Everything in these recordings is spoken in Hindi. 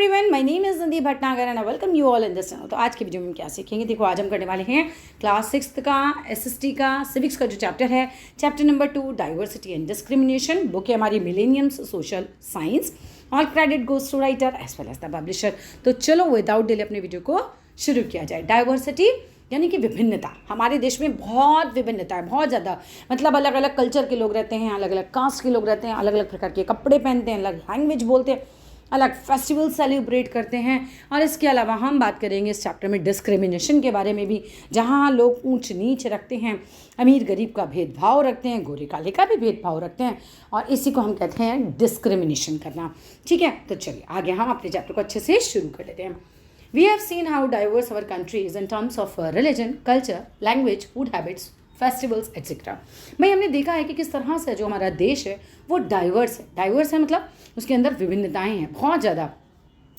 Everyone, my name is Nandi Bhatnagar and I welcome you all in this channel. तो आज की वीडियो में क्या सीखेंगे, देखो आज हम करने वाले हैं क्लास 6 का एसएसटी का सिविक्स का जो चैप्टर है, chapter number 2 diversity and discrimination. Book है हमारी Millenniums social science. All credit goes to writer as well as the publisher. तो चलो विदाउट डिले अपने वीडियो को शुरू किया जाए। डाइवर्सिटी यानी कि विभिन्नता। हमारे देश में बहुत विभिन्नता है, बहुत ज़्यादा। मतलब अलग अलग कल्चर के लोग रहते हैं, अलग अलग कास्ट के लोग रहते हैं, अलग अलग प्रकार के कपड़े पहनते हैं, अलग लैंग्वेज बोलते हैं, अलग फेस्टिवल सेलिब्रेट करते हैं। और इसके अलावा हम बात करेंगे इस चैप्टर में डिस्क्रिमिनेशन के बारे में भी, जहाँ लोग ऊंच नीच रखते हैं, अमीर गरीब का भेदभाव रखते हैं, गोरे काले का भी भेदभाव रखते हैं, और इसी को हम कहते हैं डिस्क्रिमिनेशन करना। ठीक है, तो चलिए आगे हम अपने चैप्टर को अच्छे से शुरू कर लेते हैं। We have seen how diverse our country is in terms of religion, culture, language, food habits, festivals, etc. भाई हमने देखा है कि किस तरह से जो हमारा देश है वो डाइवर्स है। डाइवर्स है मतलब उसके अंदर विभिन्नताएं हैं, बहुत ज़्यादा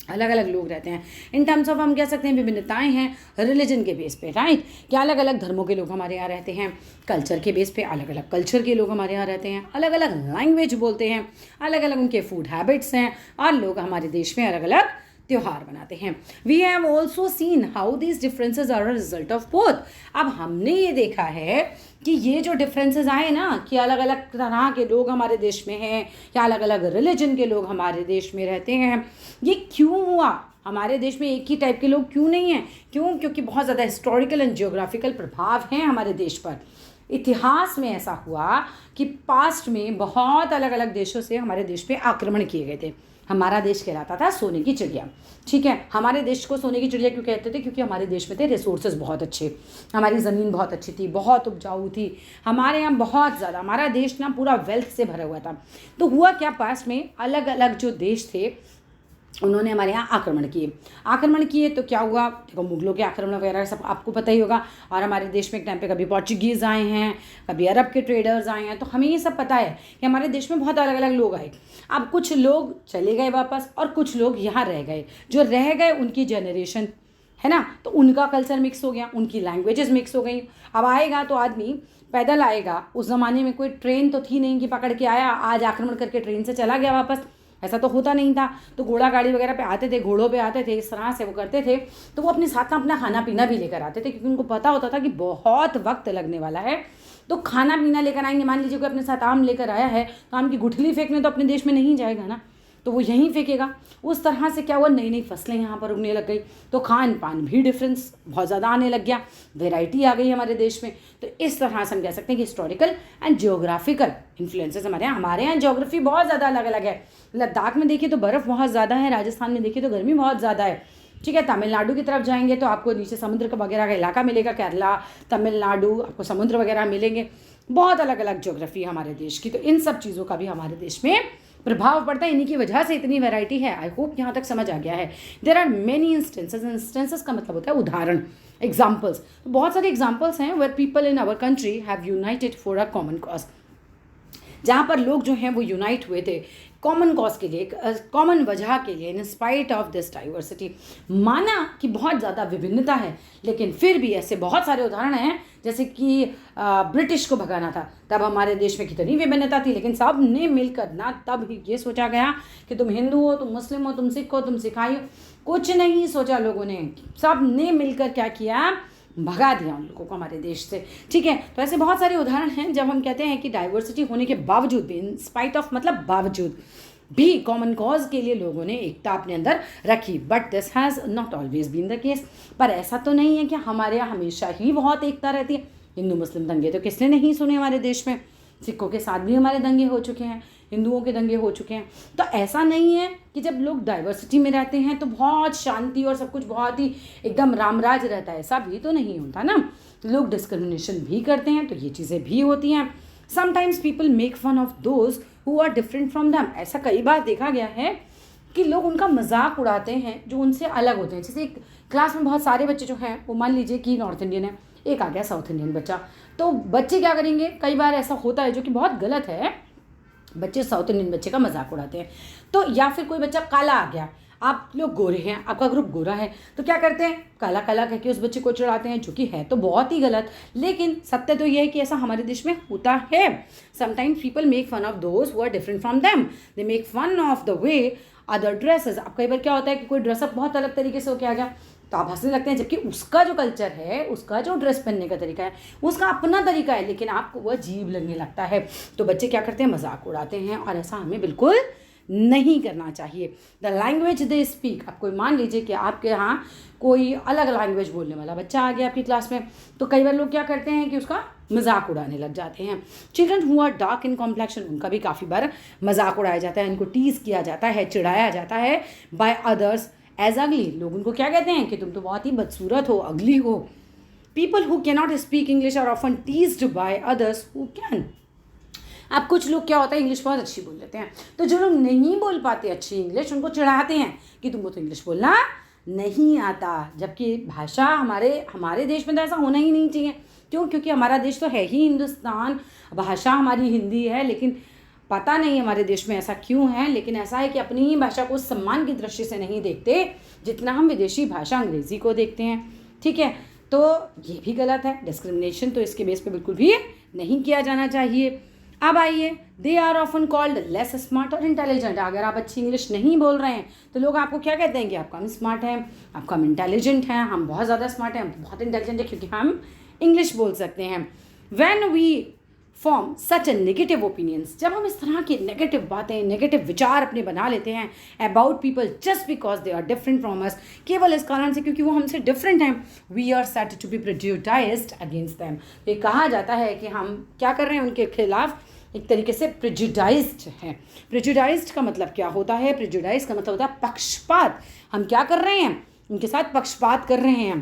अलग अलग लोग रहते हैं। इन टर्म्स ऑफ हम कह सकते हैं विभिन्नताएं हैं रिलीजन के बेस पे, राइट, कि अलग अलग धर्मों के लोग हमारे यहाँ रहते हैं। कल्चर के बेस पे अलग अलग कल्चर के लोग हमारे यहाँ रहते हैं, अलग अलग लैंग्वेज बोलते हैं, अलग अलग उनके फूड हैबिट्स हैं, और लोग हमारे देश में अलग अलग त्योहार बनाते हैं। We have also seen how these differences are a result of both. अब हमने ये देखा है कि ये जो डिफरेंसेस आए ना, कि अलग अलग तरह के लोग हमारे देश में हैं या अलग अलग रिलीजन के लोग हमारे देश में रहते हैं, ये क्यों हुआ? हमारे देश में एक ही टाइप के लोग क्यों नहीं हैं? क्यों? क्योंकि बहुत ज़्यादा हिस्टोरिकल एंड जियोग्राफिकल प्रभाव हैं हमारे देश पर। इतिहास में ऐसा हुआ कि पास्ट में बहुत अलग अलग देशों से हमारे देश पे आक्रमण किए गए थे। हमारा देश कहलाता था सोने की चिड़िया। ठीक है, हमारे देश को सोने की चिड़िया क्यों कहते थे? क्योंकि हमारे देश में थे रिसोर्सेज बहुत अच्छे, हमारी ज़मीन बहुत अच्छी थी, बहुत उपजाऊ थी, हमारे यहाँ बहुत ज़्यादा, हमारा देश ना पूरा वेल्थ से भरा हुआ था। तो हुआ क्या, पास में अलग अलग जो देश थे उन्होंने हमारे यहाँ आक्रमण किए। तो क्या हुआ, देखो मुगलों के आक्रमण वगैरह सब आपको पता ही होगा। और हमारे देश में एक टाइम पे कभी पोर्चुगीज़ आए हैं, कभी अरब के ट्रेडर्स आए हैं। तो हमें ये सब पता है कि हमारे देश में बहुत अलग अलग लोग आए। अब कुछ लोग चले गए वापस और कुछ लोग यहाँ रह गए। जो रह गए उनकी जनरेशन है ना, तो उनका कल्चर मिक्स हो गया, उनकी लैंग्वेजेस मिक्स हो गई। अब आएगा तो आदमी पैदल आएगा। उस ज़माने में कोई ट्रेन तो थी नहीं कि पकड़ के आया, आज आक्रमण करके ट्रेन से चला गया वापस, ऐसा तो होता नहीं था। तो घोड़ा गाड़ी वगैरह पे आते थे, घोड़ों पे आते थे, इस तरह से वो करते थे। तो वो अपने साथ में अपना खाना पीना भी लेकर आते थे, क्योंकि उनको पता होता था कि बहुत वक्त लगने वाला है। तो खाना पीना लेकर आएंगे। मान लीजिए कोई अपने साथ आम लेकर आया है, तो आम की गुठली फेंकने तो अपने देश में नहीं जाएगा ना, तो वो यहीं फेंकेगा। उस तरह से क्या हुआ, नई नई फसलें यहाँ पर उगने लग गई। तो खान पान भी डिफरेंस बहुत ज़्यादा आने लग गया, वैरायटी आ गई हमारे देश में। तो इस तरह से हम कह सकते हैं कि हिस्टोरिकल एंड जियोग्राफिकल इन्फ्लुएंसेस हमारे यहाँ ज्योग्राफी बहुत ज़्यादा अलग अलग है। लद्दाख में देखिए तो बर्फ़ बहुत ज़्यादा है, राजस्थान में देखिए तो गर्मी बहुत ज़्यादा है। ठीक है, तमिलनाडु की तरफ जाएंगे तो आपको नीचे समुद्र का वगैरह का इलाका मिलेगा, केरला, तमिलनाडु, आपको समुद्र वगैरह मिलेंगे। बहुत अलग अलग ज्योग्राफी है हमारे देश की। तो इन सब चीज़ों का भी हमारे देश में प्रभाव पड़ता है। इन्हीं की वजह से इतनी वैरायटी है। आई होप यहाँ तक समझ आ गया है। देयर आर मेनी इंस्टेंसेस का मतलब होता है उदाहरण, एग्जाम्पल्स। बहुत सारे एग्जाम्पल्स हैं where people in our country have united for a common cause, जहाँ पर लोग जो हैं वो यूनाइट हुए थे कॉमन कॉज के लिए, कॉमन वजह के लिए, in spite of this diversity. माना कि बहुत ज़्यादा विभिन्नता है, लेकिन फिर भी ऐसे बहुत सारे उदाहरण हैं। जैसे कि ब्रिटिश को भगाना था, तब हमारे देश में कितनी विभिन्नता थी, लेकिन सब ने मिलकर ना तब ये सोचा गया कि तुम हिंदू हो, तुम मुस्लिम हो, तुम सिख हो, तुम सिखाई हो, कुछ नहीं सोचा लोगों ने। सब ने मिलकर क्या किया, भगा दिया उन लोगों को हमारे देश से। ठीक है, तो ऐसे बहुत सारे उदाहरण हैं जब हम कहते हैं कि डाइवर्सिटी होने के बावजूद भी, इन स्पाइट ऑफ मतलब बावजूद भी, कॉमन कॉज के लिए लोगों ने एकता अपने अंदर रखी। But this has not always been the case. पर ऐसा तो नहीं है कि हमारे यहाँ हमेशा ही बहुत एकता रहती है। हिंदू मुस्लिम दंगे तो किसने नहीं सुने हमारे देश में। सिखों के साथ भी हमारे दंगे हो चुके हैं, हिंदुओं के दंगे हो चुके हैं। तो ऐसा नहीं है कि जब लोग डाइवर्सिटी में रहते हैं तो बहुत शांति और सब कुछ बहुत ही एकदम रामराज रहता है, ऐसा भी तो नहीं होता ना। लोग डिस्क्रिमिनेशन भी करते हैं, तो ये चीज़ें भी होती हैं। Sometimes people make fun of those who are different from them. ऐसा कई बार देखा गया है कि लोग उनका मजाक उड़ाते हैं जो उनसे अलग होते हैं। जैसे एक क्लास में बहुत सारे बच्चे जो हैं वो मान लीजिए कि नॉर्थ इंडियन है, एक आ गया साउथ इंडियन बच्चा। तो बच्चे क्या करेंगे, कई बार ऐसा होता है जो कि बहुत गलत है, बच्चे साउथ इंडियन बच्चे का मजाक उड़ाते हैं। तो या फिर कोई बच्चा काला आ गया, आप लोग गोरे हैं, आपका ग्रुप गोरा है, तो क्या करते हैं, काला काला कह के उस बच्चे को चिढ़ाते हैं, जो कि है तो बहुत ही गलत। लेकिन सत्य तो यह है कि ऐसा हमारे देश में होता है। Sometimes people make fun of those who are different from them, they make fun of the way other dresses. अब कई बार क्या होता है कि कोई ड्रेसअप बहुत अलग तरीके से होके आ गया तो आप हंसने लगते हैं, जबकि उसका जो कल्चर है, उसका जो ड्रेस पहनने का तरीका है, उसका अपना तरीका है, लेकिन आपको वह अजीब लगने लगता है। तो बच्चे क्या करते हैं, मजाक उड़ाते हैं, और ऐसा हमें बिल्कुल नहीं करना चाहिए। द लैंग्वेज दे स्पीक, अब कोई मान लीजिए कि आपके यहाँ कोई अलग लैंग्वेज बोलने वाला बच्चा आ गया आपकी क्लास में, तो कई बार लोग क्या करते हैं कि उसका मजाक उड़ाने लग जाते हैं। Children who are dark in complexion, उनका भी काफ़ी बार मजाक उड़ाया जाता है, इनको टीज किया जाता है, चिढ़ाया जाता है बाय अदर्स एज अगली। लोग उनको क्या कहते हैं कि तुम तो बहुत ही बदसूरत हो, अगली हो। People who can not speak English are often teased by others who can. अब कुछ लोग क्या होता है, इंग्लिश बहुत अच्छी बोल लेते हैं, तो जो लोग नहीं बोल पाते अच्छी इंग्लिश, उनको चिढ़ाते हैं कि तुमको तो इंग्लिश बोलना नहीं आता। जबकि भाषा हमारे देश में तो ऐसा होना ही नहीं चाहिए। क्यों? क्योंकि हमारा देश तो है ही हिंदुस्तान, भाषा हमारी हिंदी है, लेकिन पता नहीं हमारे देश में ऐसा क्यों है। लेकिन ऐसा है कि अपनी ही भाषा को सम्मान की दृष्टि से नहीं देखते जितना हम विदेशी भाषा अंग्रेज़ी को देखते हैं। ठीक है, तो ये भी गलत है। डिस्क्रिमिनेशन तो इसके बेस पे बिल्कुल भी नहीं किया जाना चाहिए। अब आइए, they are often called less smart और इंटेलिजेंट। अगर आप अच्छी इंग्लिश नहीं बोल रहे हैं तो लोग आपको क्या कहते हैं कि आप कम स्मार्ट हैं, आप कम इंटेलिजेंट हैं, हम बहुत ज़्यादा स्मार्ट हैं, बहुत इंटेलिजेंट है क्योंकि हम इंग्लिश बोल सकते हैं। When we form such a negative opinions, जब हम इस तरह की नेगेटिव बातें, नेगेटिव विचार अपने बना लेते हैं about people just because they are different from us, केवल इस कारण से क्योंकि वो हमसे डिफरेंट हैं, we are set to be prejudiced against them. ये कहा जाता है कि हम क्या कर रहे हैं, उनके खिलाफ एक तरीके से प्रेजुडाइज्ड हैं। प्रेजुडाइज्ड का मतलब क्या होता है? प्रेजुडाइज का मतलब होता है पक्षपात। हम क्या कर रहे हैं, उनके साथ पक्षपात कर रहे हैं।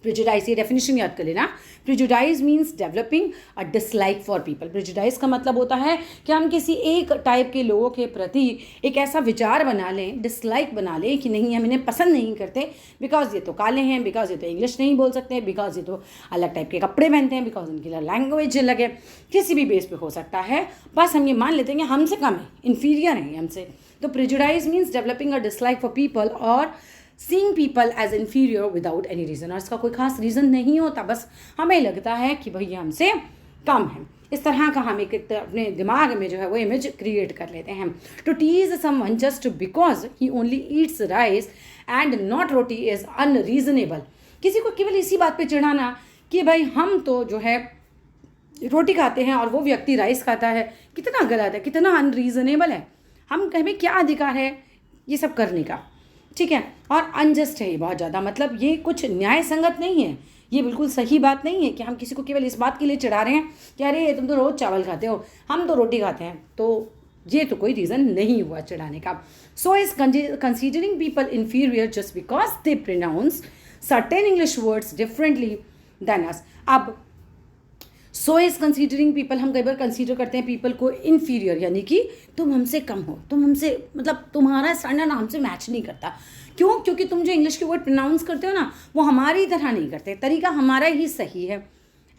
प्रेजुडाइज, ये डेफिनेशन याद कर लेना। Prejudice means developing a dislike for people. Prejudice का मतलब होता है कि हम किसी एक टाइप के लोगों के प्रति एक ऐसा विचार बना लें, डिसलाइक बना लें कि नहीं, हम इन्हें पसंद नहीं करते बिकॉज ये तो काले हैं, बिकॉज ये तो इंग्लिश नहीं बोल सकते, बिकॉज ये तो अलग टाइप के कपड़े पहनते हैं, बिकॉज उनकी लैंग्वेज अलग है। किसी भी बेस पे हो सकता है, बस हम ये मान लेते हैं कि हमसे कम है, इन्फीरियर हैं हमसे। तो prejudice means developing a dislike for people और seeing people as inferior without any reason. और इसका कोई खास रीज़न नहीं होता, बस हमें लगता है कि भाई हमसे कम है। इस तरह का हम एक अपने दिमाग में जो है वो इमेज क्रिएट कर लेते हैं। To tease someone just because he only eats rice and not roti is unreasonable. किसी को केवल इसी बात पे चिढ़ाना कि भाई हम तो जो है रोटी खाते हैं और वो व्यक्ति राइस खाता है, कितना गलत है, कितना अनरीजनेबल है। हमें क्या अधिकार है ये सब करने का? ठीक है, और अनजस्ट है ये बहुत ज़्यादा, मतलब ये कुछ न्याय संगत नहीं है, ये बिल्कुल सही बात नहीं है कि हम किसी को केवल इस बात के लिए चिढ़ा रहे हैं कि अरे तुम तो रोज़ चावल खाते हो, हम तो रोटी खाते हैं। तो ये तो कोई रीज़न नहीं हुआ चिढ़ाने का। So is considering people inferior just because they pronounce certain English words differently than us. अब सो इज कंसीडरिंग पीपल, हम कई बार कंसीडर करते हैं पीपल को इन्फीरियर, यानी कि तुम हमसे कम हो, तुम हमसे मतलब तुम्हारा स्टैंडर्ड हमसे मैच नहीं करता। क्यों? क्योंकि तुम जो इंग्लिश के वर्ड प्रोनाउंस करते हो ना, वो हमारी तरह नहीं करते, तरीका हमारा ही सही है।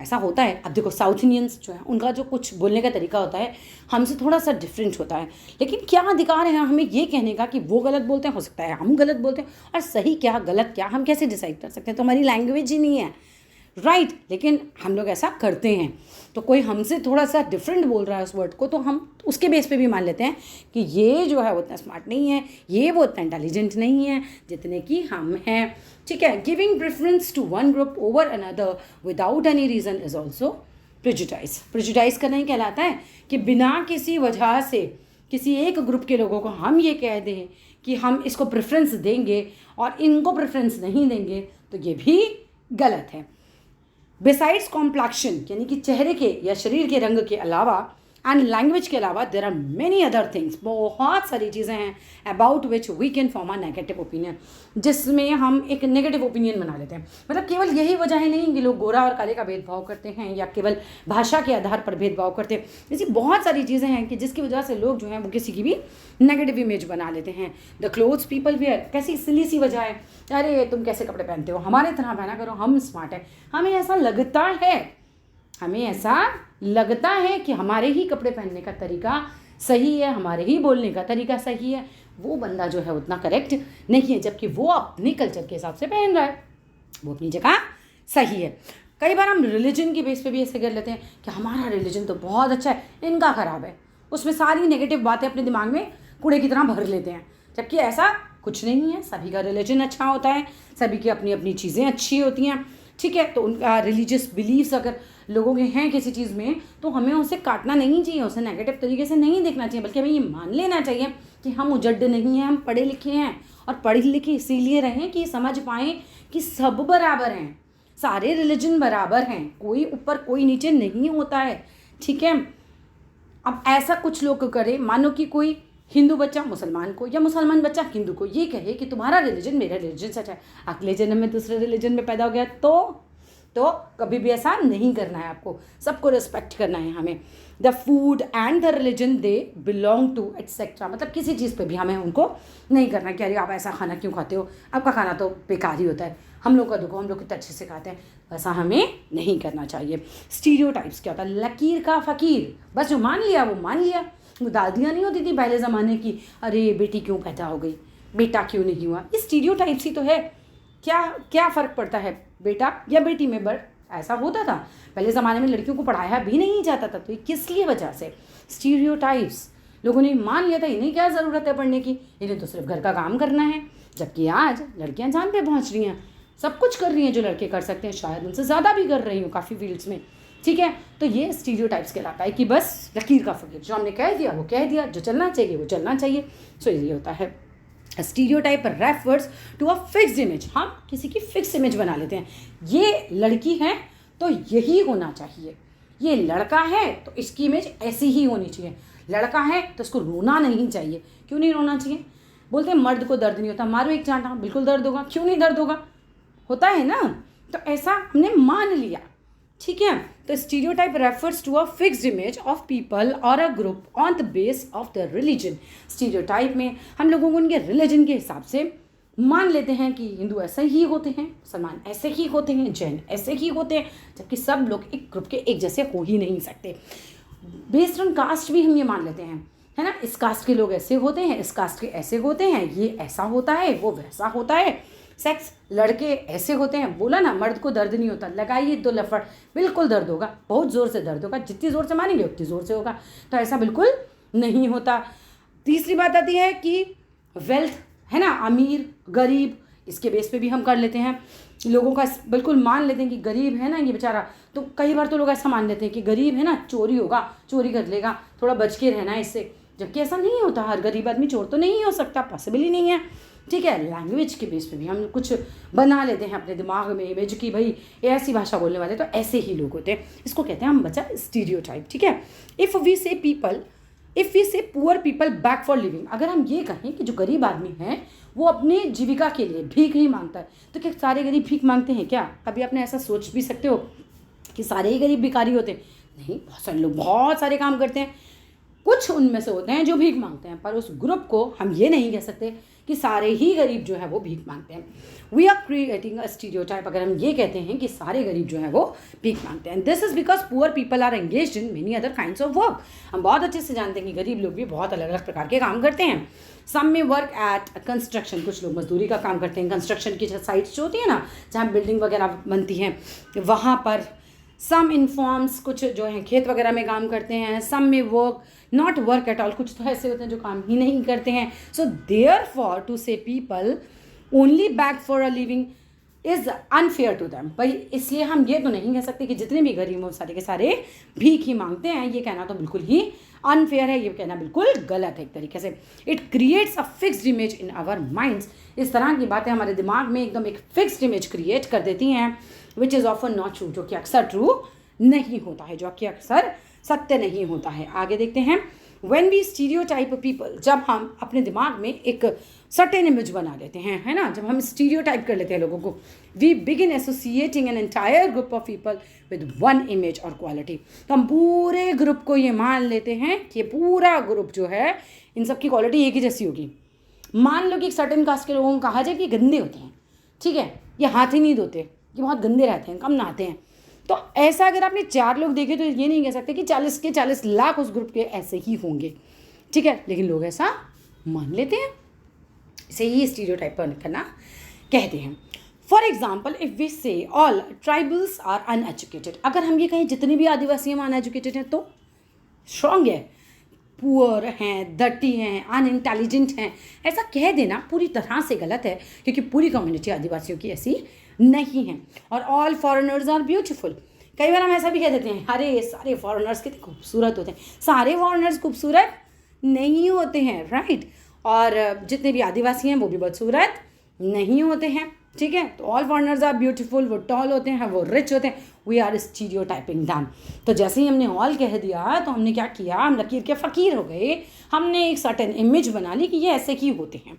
ऐसा होता है। अब देखो साउथ इंडियंस जो है उनका जो कुछ बोलने का तरीका होता है हमसे थोड़ा सा डिफरेंट होता है, लेकिन क्या अधिकार है हमें ये कहने का कि वो गलत बोलते हैं, हो सकता है हम गलत बोलते हैं, और सही क्या गलत क्या हम कैसे डिसाइड कर सकते हैं? तो हमारी लैंग्वेज ही नहीं है, राइट। लेकिन हम लोग ऐसा करते हैं। तो कोई हमसे थोड़ा सा डिफरेंट बोल रहा है उस वर्ड को, तो हम उसके बेस पे भी मान लेते हैं कि ये जो है वो उतना स्मार्ट नहीं है, ये वो उतना इंटेलिजेंट नहीं है जितने कि हम हैं। ठीक है, giving preference to one group over another without any reason is also prejudice. Prejudice करना ही कहलाता है कि बिना किसी वजह से किसी एक ग्रुप के लोगों को हम ये कह दें कि हम इसको प्रेफरेंस देंगे और इनको प्रेफरेंस नहीं देंगे, तो ये भी गलत है। बिसाइड्स कॉम्प्लेक्शन यानी कि चेहरे के या शरीर के रंग के अलावा एंड लैंग्वेज के अलावा there are many other things, बहुत सारी चीज़ें हैं about which we can form a negative opinion, जिसमें हम एक नेगेटिव ओपिनियन बना लेते हैं। मतलब केवल यही वजह है नहीं कि लोग गोरा और काले का भेदभाव करते हैं या केवल भाषा के आधार पर भेदभाव करते हैं। ऐसी बहुत सारी चीज़ें हैं कि जिसकी वजह से लोग जो हैं वो किसी की भी नेगेटिव इमेज बना लेते हैं। द क्लोथ्स पीपल वेयर, कैसी सिली सी वजह है, अरे तुम कैसे कपड़े पहनते हो, हमारे तरह पहना करो, हम स्मार्ट हैं। हमें ऐसा लगता है कि हमारे ही कपड़े पहनने का तरीका सही है, हमारे ही बोलने का तरीका सही है। वो बंदा जो है उतना करेक्ट नहीं है, जबकि वो अपने कल्चर के हिसाब से पहन रहा है, वो अपनी जगह सही है। कई बार हम रिलीजन के बेस पे भी ऐसे कर लेते हैं कि हमारा रिलीजन तो बहुत अच्छा है, इनका ख़राब है, उसमें सारी नेगेटिव बातें अपने दिमाग में कूड़े की तरह भर लेते हैं, जबकि ऐसा कुछ नहीं है। सभी का रिलीजन अच्छा होता है, सभी की अपनी अपनी चीज़ें अच्छी होती हैं, ठीक है। तो उनका रिलीजियस बिलीव्स अगर लोगों के हैं किसी चीज़ में, तो हमें उसे काटना नहीं चाहिए, उसे नेगेटिव तरीके से नहीं देखना चाहिए, बल्कि हमें ये मान लेना चाहिए कि हम उजड्ड नहीं हैं, हम पढ़े लिखे हैं, और पढ़े लिखे इसीलिए रहें कि समझ पाएँ कि सब बराबर हैं, सारे रिलीजन बराबर हैं, कोई ऊपर कोई नीचे नहीं होता है, ठीक है। अब ऐसा कुछ लोग करें, मानो कि कोई हिंदू बच्चा मुसलमान को या मुसलमान बच्चा हिंदू को ये कहे कि तुम्हारा रिलीजन मेरा रिलीजन सच है, अगले जन्म में दूसरे रिलीजन में पैदा हो गया तो कभी भी ऐसा नहीं करना है। आपको सबको रिस्पेक्ट करना है हमें। The food and the religion they belong to etcetera, मतलब किसी चीज़ पे भी हमें उनको नहीं करना कि अरे आप ऐसा खाना क्यों खाते हो, आपका खाना तो बेकार ही होता है, हम लोग का देखो हम लोग कितने अच्छे से खाते हैं, ऐसा हमें नहीं करना चाहिए। स्टीरियोटाइप्स क्या होता है? लकीर का फ़कीर, बस जो मान लिया वो मान लिया। वो दादियाँ नहीं होती थी पहले ज़माने की, अरे बेटी क्यों पैदा हो गई, बेटा क्यों नहीं हुआ, ये स्टीरियोटाइप्स ही तो है। क्या फ़र्क पड़ता है बेटा या बेटी में? बट ऐसा होता था पहले ज़माने में, लड़कियों को पढ़ाया भी नहीं जाता था, तो ये किस लिए वजह से? स्टीरियोटाइप्स। लोगों ने मान लिया था इन्हें क्या ज़रूरत है पढ़ने की, इन्हें तो सिर्फ घर का काम करना है, जबकि आज लड़कियां जान पे पहुंच रही हैं, सब कुछ कर रही हैं जो लड़के कर सकते हैं, शायद उनसे ज़्यादा भी कर रही हूँ काफ़ी फील्ड्स में, ठीक है। तो ये स्टीरियोटाइप्स कहलाता है कि बस लकीर का फ़कीर, जो हमने कह दिया वो कह दिया, जो चलना चाहिए वो चलना चाहिए। सो ये होता है stereotype refers to a fixed image. हम किसी की फिक्स इमेज बना लेते हैं, ये लड़की है तो यही होना चाहिए, ये लड़का है तो इसकी इमेज ऐसी ही होनी चाहिए, लड़का है तो इसको रोना नहीं चाहिए। क्यों नहीं रोना चाहिए? बोलते हैं मर्द को दर्द नहीं होता, मारो एक चांटा, बिल्कुल दर्द होगा। क्यों नहीं दर्द होगा? होता है ना। तो ऐसा हमने मान लिया, ठीक है। तो stereotype refers to a fixed image of people और a group on the base of the religion. Stereotype में हम लोगों को उनके रिलीजन के हिसाब से मान लेते हैं कि हिंदू ऐसे ही होते हैं, मुसलमान ऐसे ही होते हैं, जैन ऐसे ही होते हैं, जबकि सब लोग एक ग्रुप के एक जैसे हो ही नहीं सकते। बेस्ड ऑन कास्ट भी हम ये मान लेते हैं, है ना, इस कास्ट के लोग ऐसे होते हैं, इस कास्ट के ऐसे होते हैं, ये ऐसा होता है, वो वैसा होता है। सेक्स, लड़के ऐसे होते हैं, बोला ना मर्द को दर्द नहीं होता, लगाइए 2 लफड़, बिल्कुल दर्द होगा, बहुत ज़ोर से दर्द होगा, जितनी ज़ोर से मानेंगे उतनी ज़ोर से होगा। तो ऐसा बिल्कुल नहीं होता। तीसरी बात आती है कि वेल्थ, है ना, अमीर गरीब, इसके बेस पे भी हम कर लेते हैं, लोगों का बिल्कुल मान लेते हैं कि गरीब है ना ये बेचारा, तो कई बार तो लोग ऐसा मान लेते हैं कि गरीब है ना चोरी होगा, चोरी कर लेगा, थोड़ा बच के रहना है इससे, जबकि ऐसा नहीं होता। हर गरीब आदमी चोर तो नहीं हो सकता, पॉसिबल ही नहीं है, ठीक है। लैंग्वेज के बेस पे भी हम कुछ बना लेते हैं अपने दिमाग में इमेज कि भाई ऐसी भाषा बोलने वाले तो ऐसे ही लोग होते हैं, इसको कहते हैं हम बच्चा स्टीरियोटाइप, ठीक है। इफ़ वी से poor people back for living, अगर हम ये कहें कि जो गरीब आदमी है वो अपनी जीविका के लिए भीख ही मांगता है, तो क्या सारे गरीब भीख मांगते हैं क्या? कभी आपने ऐसा सोच भी सकते हो कि सारे ही गरीब भिखारी होते हैं? नहीं, बहुत सारे लोग बहुत सारे काम करते हैं, कुछ उनमें से होते हैं जो भीख मांगते हैं, पर उस ग्रुप को हम ये नहीं कह सकते कि सारे ही गरीब जो है वो भीख मांगते हैं। We are creating a stereotype अगर हम ये कहते हैं कि सारे गरीब जो है वो भीख मांगते हैं। This is because poor people are engaged in many other kinds of work. हम बहुत अच्छे से जानते हैं कि गरीब लोग भी बहुत अलग अलग प्रकार के काम करते हैं। सम में वर्क एट कंस्ट्रक्शन, कुछ लोग मजदूरी का काम करते हैं, कंस्ट्रक्शन की साइट्स जो होती है ना जहाँ बिल्डिंग वगैरह बनती हैं वहाँ पर। सम इन्फॉर्म्स, कुछ जो हैं खेत वगैरह में काम करते हैं। सम में work not work at all, कुछ तो ऐसे होते हैं जो काम ही नहीं करते हैं। So therefore to say people only back for a living is unfair to them. भाई इसलिए हम ये तो नहीं कह सकते कि जितने भी गरीब हो सारे के सारे भीख ही मांगते हैं, ये कहना तो बिल्कुल ही अनफेयर है, ये कहना बिल्कुल गलत है एक तरीके से। It creates a fixed image in our minds, इस तरह की बातें हमारे दिमाग में एकदम एक फिक्स्ड इमेज क्रिएट कर देती हैं, which is often not true, जो कि अक्सर ट्रू नहीं होता है, जो कि अक्सर सत्य नहीं होता है। आगे देखते हैं। When we stereotype people, जब हम अपने दिमाग में एक सर्टेन इमेज बना लेते हैं, है ना, जब हम स्टीरियोटाइप कर लेते हैं लोगों को, we begin associating an entire group of people with one image or quality, तो हम पूरे ग्रुप को ये मान लेते हैं कि पूरा ग्रुप जो है इन सब की क्वालिटी एक ही जैसी होगी। मान लो कि एक सर्टेन कास्ट के लोगों को कहा जाए कि गंदे होते हैं, ठीक है, ये हाथ ही नहीं धोते, ये बहुत गंदे रहते हैं, कम नहाते हैं, तो ऐसा अगर आपने 4 लोग देखे तो ये नहीं कह सकते कि 40 के 40 लाख उस ग्रुप के ऐसे ही होंगे, ठीक है, लेकिन लोग ऐसा मान लेते हैं, इसे ही स्टीरियोटाइप करना कहते हैं। फॉर एग्जाम्पल इफ वी से ऑल ट्राइबल्स आर अनएजुकेटेड, अगर हम ये कहें जितने भी आदिवासी हम अनएजुकेटेड हैं तो स्ट्रॉन्ग है, पुअर हैं, डर्टी हैं, अनइंटेलिजेंट हैं, ऐसा कह देना पूरी तरह से गलत है, क्योंकि पूरी कम्युनिटी आदिवासियों की ऐसी नहीं है। और ऑल फॉरेनर्स आर ब्यूटीफुल, कई बार हम ऐसा भी कह देते हैं अरे सारे फॉरेनर्स कितने खूबसूरत होते हैं, सारे फॉरेनर्स खूबसूरत नहीं होते हैं, राइट। और जितने भी आदिवासी हैं वो भी बदसूरत नहीं होते हैं, ठीक है। तो ऑल फॉरेनर्स आर ब्यूटीफुल, वो टॉल होते हैं, वो रिच होते हैं, वी आर स्टीरियोटाइपिंग दैम। तो जैसे ही हमने ऑल कह दिया तो हमने क्या किया, हम लकीर के फ़कीर हो गए, हमने एक सर्टेन इमेज बना ली कि ये ऐसे ही होते हैं।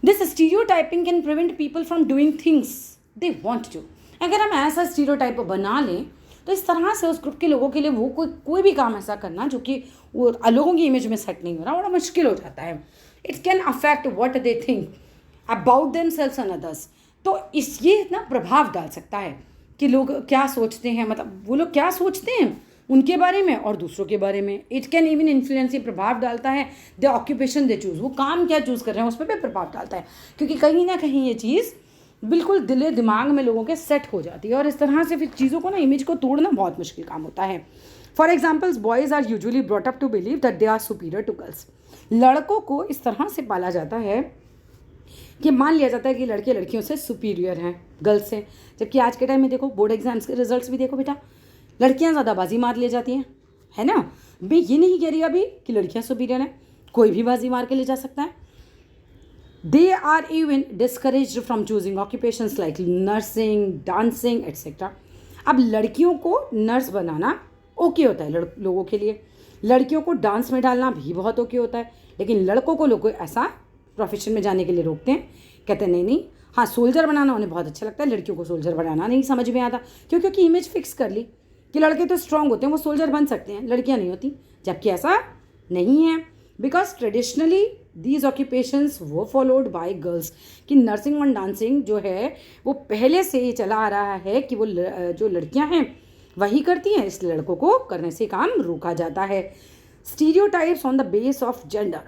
This stereotyping can prevent people from doing things they want to. अगर हम ऐसा स्टीरियोटाइप बना लें तो इस तरह से उस ग्रुप के लोगों के लिए वो कोई भी काम ऐसा करना जो कि वो लोगों की इमेज में सेट नहीं हो रहा, बड़ा मुश्किल हो जाता है। It can affect what they think about themselves and others. तो ये इतना प्रभाव डाल सकता है कि लोग क्या सोचते हैं, मतलब वो लोग क्या सोचते हैं उनके बारे में और दूसरों के बारे में। इट कैन इवन इन्फ्लुएंस, ये प्रभाव डालता है द ऑक्यूपेशन दे चूज़, वो काम क्या चूज़ कर रहे हैं उस पर भी प्रभाव डालता है, क्योंकि कहीं ना कहीं ये चीज़ बिल्कुल दिले दिमाग में लोगों के सेट हो जाती है और इस तरह से फिर चीज़ों को ना, इमेज को तोड़ना बहुत मुश्किल काम होता है। For examples boys are usually brought up to believe that they are superior to girls. लड़कों को इस तरह से पाला जाता है कि मान लिया जाता है कि लड़के लड़कियों से सुपीरियर हैं गर्ल्स से, जबकि आज के टाइम में देखो बोर्ड एग्जाम्स के रिजल्ट्स भी देखो बेटा, लड़कियां ज़्यादा बाजी मार ले जाती हैं, है ना। मैं ये नहीं कह रही अभी कि लड़कियां सुपीरियर हैं, कोई भी बाजी मार के ले जा सकता है। They are even discouraged from choosing occupations like nursing, dancing etcetera. अब लड़कियों को नर्स बनाना ओके होता है लोगों के लिए, लड़कियों को डांस में डालना भी बहुत ओके होता है, लेकिन लड़कों को लोग ऐसा प्रोफेशन में जाने के लिए रोकते हैं, कहते हैं नहीं नहीं। हाँ, सोल्जर बनाना उन्हें बहुत अच्छा लगता है, लड़कियों को सोल्जर बनाना नहीं समझ में आता, क्योंकि इमेज फिक्स कर ली कि लड़के तो स्ट्रांग होते हैं, वो सोल्जर बन सकते हैं, लड़कियां नहीं होती, जबकि ऐसा नहीं है। बिकॉज ट्रेडिशनली दीज ऑक्यूपेशंस वो फॉलोड बाय गर्ल्स, कि नर्सिंग और डांसिंग जो है वो पहले से ही चला आ रहा है कि वो जो लड़कियां हैं वही करती हैं, इस लड़कों को करने से काम रोका जाता है। Stereotypes on the base of gender,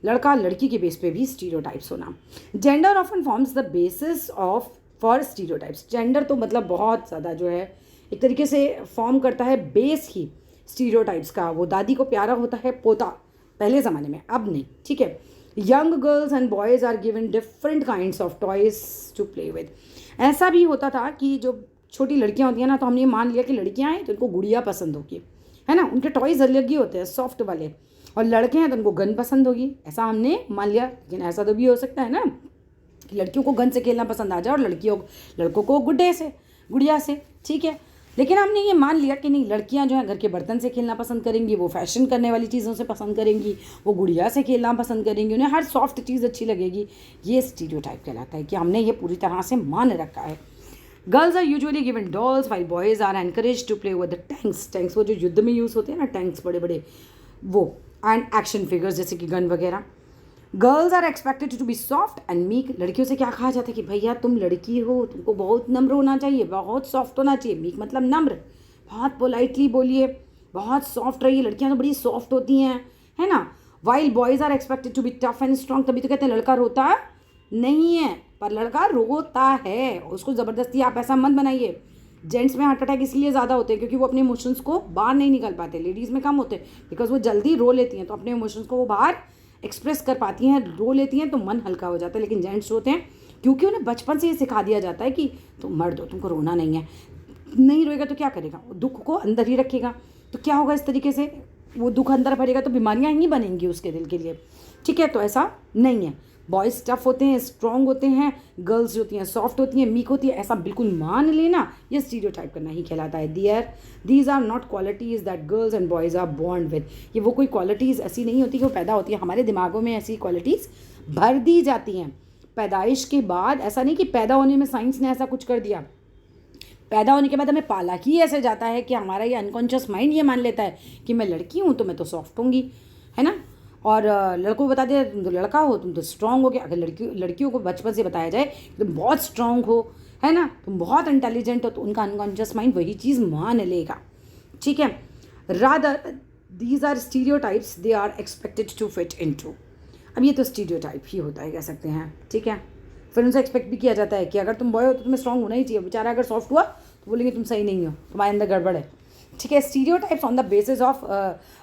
लड़का लड़की के बेस पे भी स्टीरियोटाइप्स होना। Gender often forms the basis of for stereotypes. Gender तो मतलब बहुत ज़्यादा जो है एक तरीके से फॉर्म करता है बेस ही स्टीरियोटाइप्स का। वो दादी को प्यारा होता है पोता पहले ज़माने में, अब नहीं, ठीक है। Young girls and boys are given different kinds of toys to play with. ऐसा भी होता था कि जो छोटी लड़कियां होती हैं ना, तो हमने मान लिया कि लड़कियां हैं तो उनको गुड़िया पसंद होगी, है ना, उनके टॉयज़ अलग ही होते हैं सॉफ्ट वाले, और लड़के हैं तो उनको गन पसंद होगी, ऐसा हमने मान लिया। लेकिन ऐसा तो भी हो सकता है ना कि लड़कियों को गन से खेलना पसंद आ जाए और लड़कों को गुड़िया से, ठीक है। लेकिन हमने ये मान लिया कि नहीं, लड़कियां जो है घर के बर्तन से खेलना पसंद करेंगी, वो फैशन करने वाली चीज़ों से पसंद करेंगी, वो गुड़िया से खेलना पसंद करेंगी, उन्हें हर सॉफ्ट चीज़ अच्छी लगेगी। ये स्टीरियोटाइप कहलाता है कि हमने ये पूरी तरह से मान रखा है। Girls are usually given dolls while boys are encourage to play with the tanks, वो जो युद्ध में यूज़ होते हैं ना टैंक्स बड़े बड़े, वो एंड एक्शन फिगर्स जैसे कि गन वगैरह। Girls are expected to be soft and meek, लड़कियों से क्या कहा जाता है कि भैया तुम लड़की हो, तुमको बहुत नम्र होना चाहिए, बहुत सॉफ्ट होना चाहिए। मीक मतलब नम्र, बहुत पोलाइटली बोलिए, बहुत सॉफ्ट रहिए, लड़कियां तो बड़ी सॉफ्ट होती हैं, है ना। While boys are expected to be tough and strong, तभी तो कहते हैं लड़का रोता नहीं है, पर लड़का रोता है, उसको ज़बरदस्ती आप ऐसा मत बनाइए। जेंट्स में हार्ट अटैक इसलिए ज़्यादा होते हैं क्योंकि वो अपने इमोशंस को बाहर नहीं निकाल पाते, लेडीज़ में कम होते हैं बिकॉज वो जल्दी रो लेती हैं, तो अपने इमोशंस को वो बाहर एक्सप्रेस कर पाती हैं, रो लेती हैं, तो मन हल्का हो जाता है। लेकिन जेंट्स होते हैं क्योंकि उन्हें बचपन से ये सिखा दिया जाता है कि तुम मर्द हो, तुमको रोना नहीं है, नहीं रोएगा तो क्या करेगा, वो दुख को अंदर ही रखेगा, तो क्या होगा, इस तरीके से वो दुख अंदर भरेगा तो बीमारियाँ ही बनेंगी उसके दिल के लिए, ठीक है। तो ऐसा नहीं है, बॉयज़ टफ होते हैं, स्ट्रॉन्ग होते हैं, गर्ल्स जो होती हैं सॉफ्ट होती हैं, मीक होती है, ऐसा बिल्कुल मान लेना ये स्टीरियोटाइप करना ही कहलाता है। These are not qualities that girls and boys are born with, ये वो कोई क्वालिटीज़ ऐसी नहीं होती कि वो पैदा होती है, हमारे दिमागों में ऐसी क्वालिटीज़ भर दी जाती हैं पैदाइश के बाद। ऐसा नहीं कि पैदा होने में साइंस ने ऐसा कुछ कर दिया, पैदा होने के बाद हमें पाला ही ऐसे जाता है कि हमारा ये अनकॉन्शियस माइंड ये मान लेता है कि मैं लड़की हूँ तो मैं तो सॉफ्ट होंगी, है ना, और लड़कों को बता दिया तुम तो लड़का हो, तुम तो स्ट्रांग हो गया। अगर लड़कियों को बचपन से बताया जाए तुम बहुत स्ट्रांग हो, है ना, तुम बहुत इंटेलिजेंट हो, तो उनका अनकॉन्शियस माइंड वही चीज़ मान लेगा, ठीक है। Rather these are stereotypes they are expected to fit into. अब ये तो स्टीरियोटाइप ही होता है, कह सकते हैं, ठीक है। फिर उनसे एक्सपेक्ट भी किया जाता है कि अगर तुम बॉय हो तो तुम्हें स्ट्रांग होना ही चाहिए, बेचारा अगर सॉफ्ट हुआ तो बोलेंगे तुम सही नहीं हो, तुम्हारे अंदर गड़बड़ है, ठीक है। Stereotypes on the basis of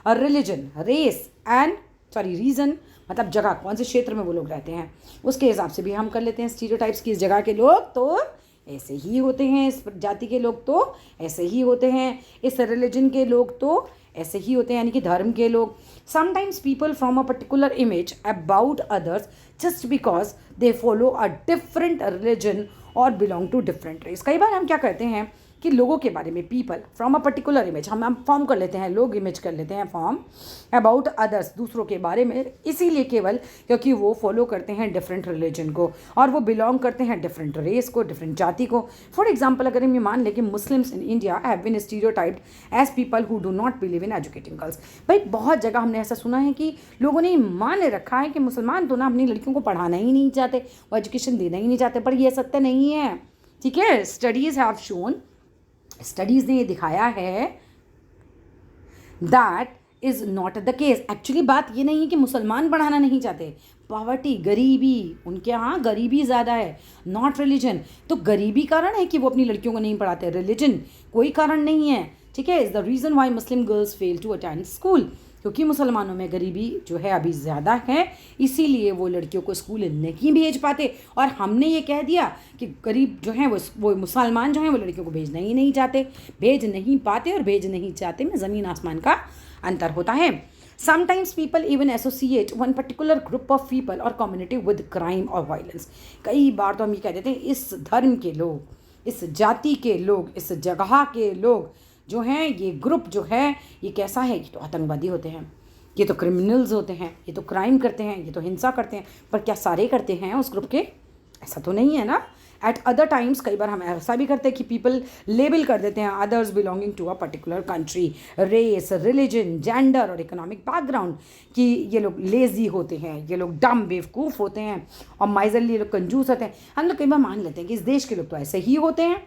religion, race and region, मतलब जगह, कौन से क्षेत्र में वो लोग रहते हैं उसके हिसाब से भी हम कर लेते हैं स्टीरियोटाइप्स की। इस जगह के लोग तो ऐसे ही होते हैं, इस जाति के लोग तो ऐसे ही होते हैं, इस रिलीजन के लोग तो ऐसे ही होते हैं, यानी कि धर्म के लोग। Sometimes people from a particular image about others just because they follow a different religion और बिलोंग टू डिफरेंट रेस। कई बार हम क्या करते हैं कि लोगों के बारे में, people from a particular image, हम फॉर्म कर लेते हैं, लोग इमेज कर लेते हैं फॉर्म अबाउट अदर्स, दूसरों के बारे में, इसीलिए केवल क्योंकि वो फॉलो करते हैं डिफरेंट रिलीजन को और वो बिलोंग करते हैं डिफरेंट रेस को, डिफरेंट जाति को। फॉर एग्जाम्पल, अगर हम ये मान लें कि Muslims in India have been stereotyped as people who do not believe in educating girls. भाई बहुत जगह हमने ऐसा सुना है कि लोगों ने मान रखा है कि मुसलमान तो ना अपनी लड़कियों को पढ़ाना ही नहीं चाहते, वो एजुकेशन देना ही नहीं चाहते, पर यह सत्य नहीं है, ठीक है। स्टडीज़ ने ये दिखाया है that is not the case. Actually बात ये नहीं है कि मुसलमान पढ़ाना नहीं चाहते, पॉवर्टी, गरीबी, उनके यहाँ गरीबी ज़्यादा है, नॉट रिलीजन। तो गरीबी कारण है कि वो अपनी लड़कियों को नहीं पढ़ाते, रिलीजन कोई कारण नहीं है, ठीक है। Is the reason why Muslim girls fail to attend school, क्योंकि मुसलमानों में गरीबी जो है अभी ज़्यादा है, इसीलिए वो लड़कियों को स्कूल नहीं भेज पाते। और हमने ये कह दिया कि गरीब जो हैं वो मुसलमान जो हैं वो लड़कियों को भेजना ही नहीं चाहते, भेज नहीं पाते और भेज नहीं चाहते में ज़मीन आसमान का अंतर होता है। Sometimes people even associate one particular group of people और कम्युनिटी विद क्राइम और वायलेंस। कई बार तो हम ये कह देते हैं इस धर्म के लोग, इस जाति के लोग, इस जगह के लोग जो हैं, ये ग्रुप जो है ये कैसा है, ये तो आतंकवादी होते हैं, ये तो क्रिमिनल्स होते हैं, ये तो क्राइम करते हैं, ये तो हिंसा करते हैं। पर क्या सारे करते हैं उस ग्रुप के? ऐसा तो नहीं है ना। एट अदर टाइम्स कई बार हम ऐसा भी करते हैं कि पीपल लेबल कर देते हैं others belonging to a particular country, race, religion, gender और इकोनॉमिक बैकग्राउंड, कि ये लोग लेजी होते हैं, ये लोग डम बेवकूफ़ होते हैं और माइजरली ये लोग कंजूस होते हैं। हम लोग कई बार मान लेते हैं कि इस देश के लोग तो ऐसे ही होते हैं,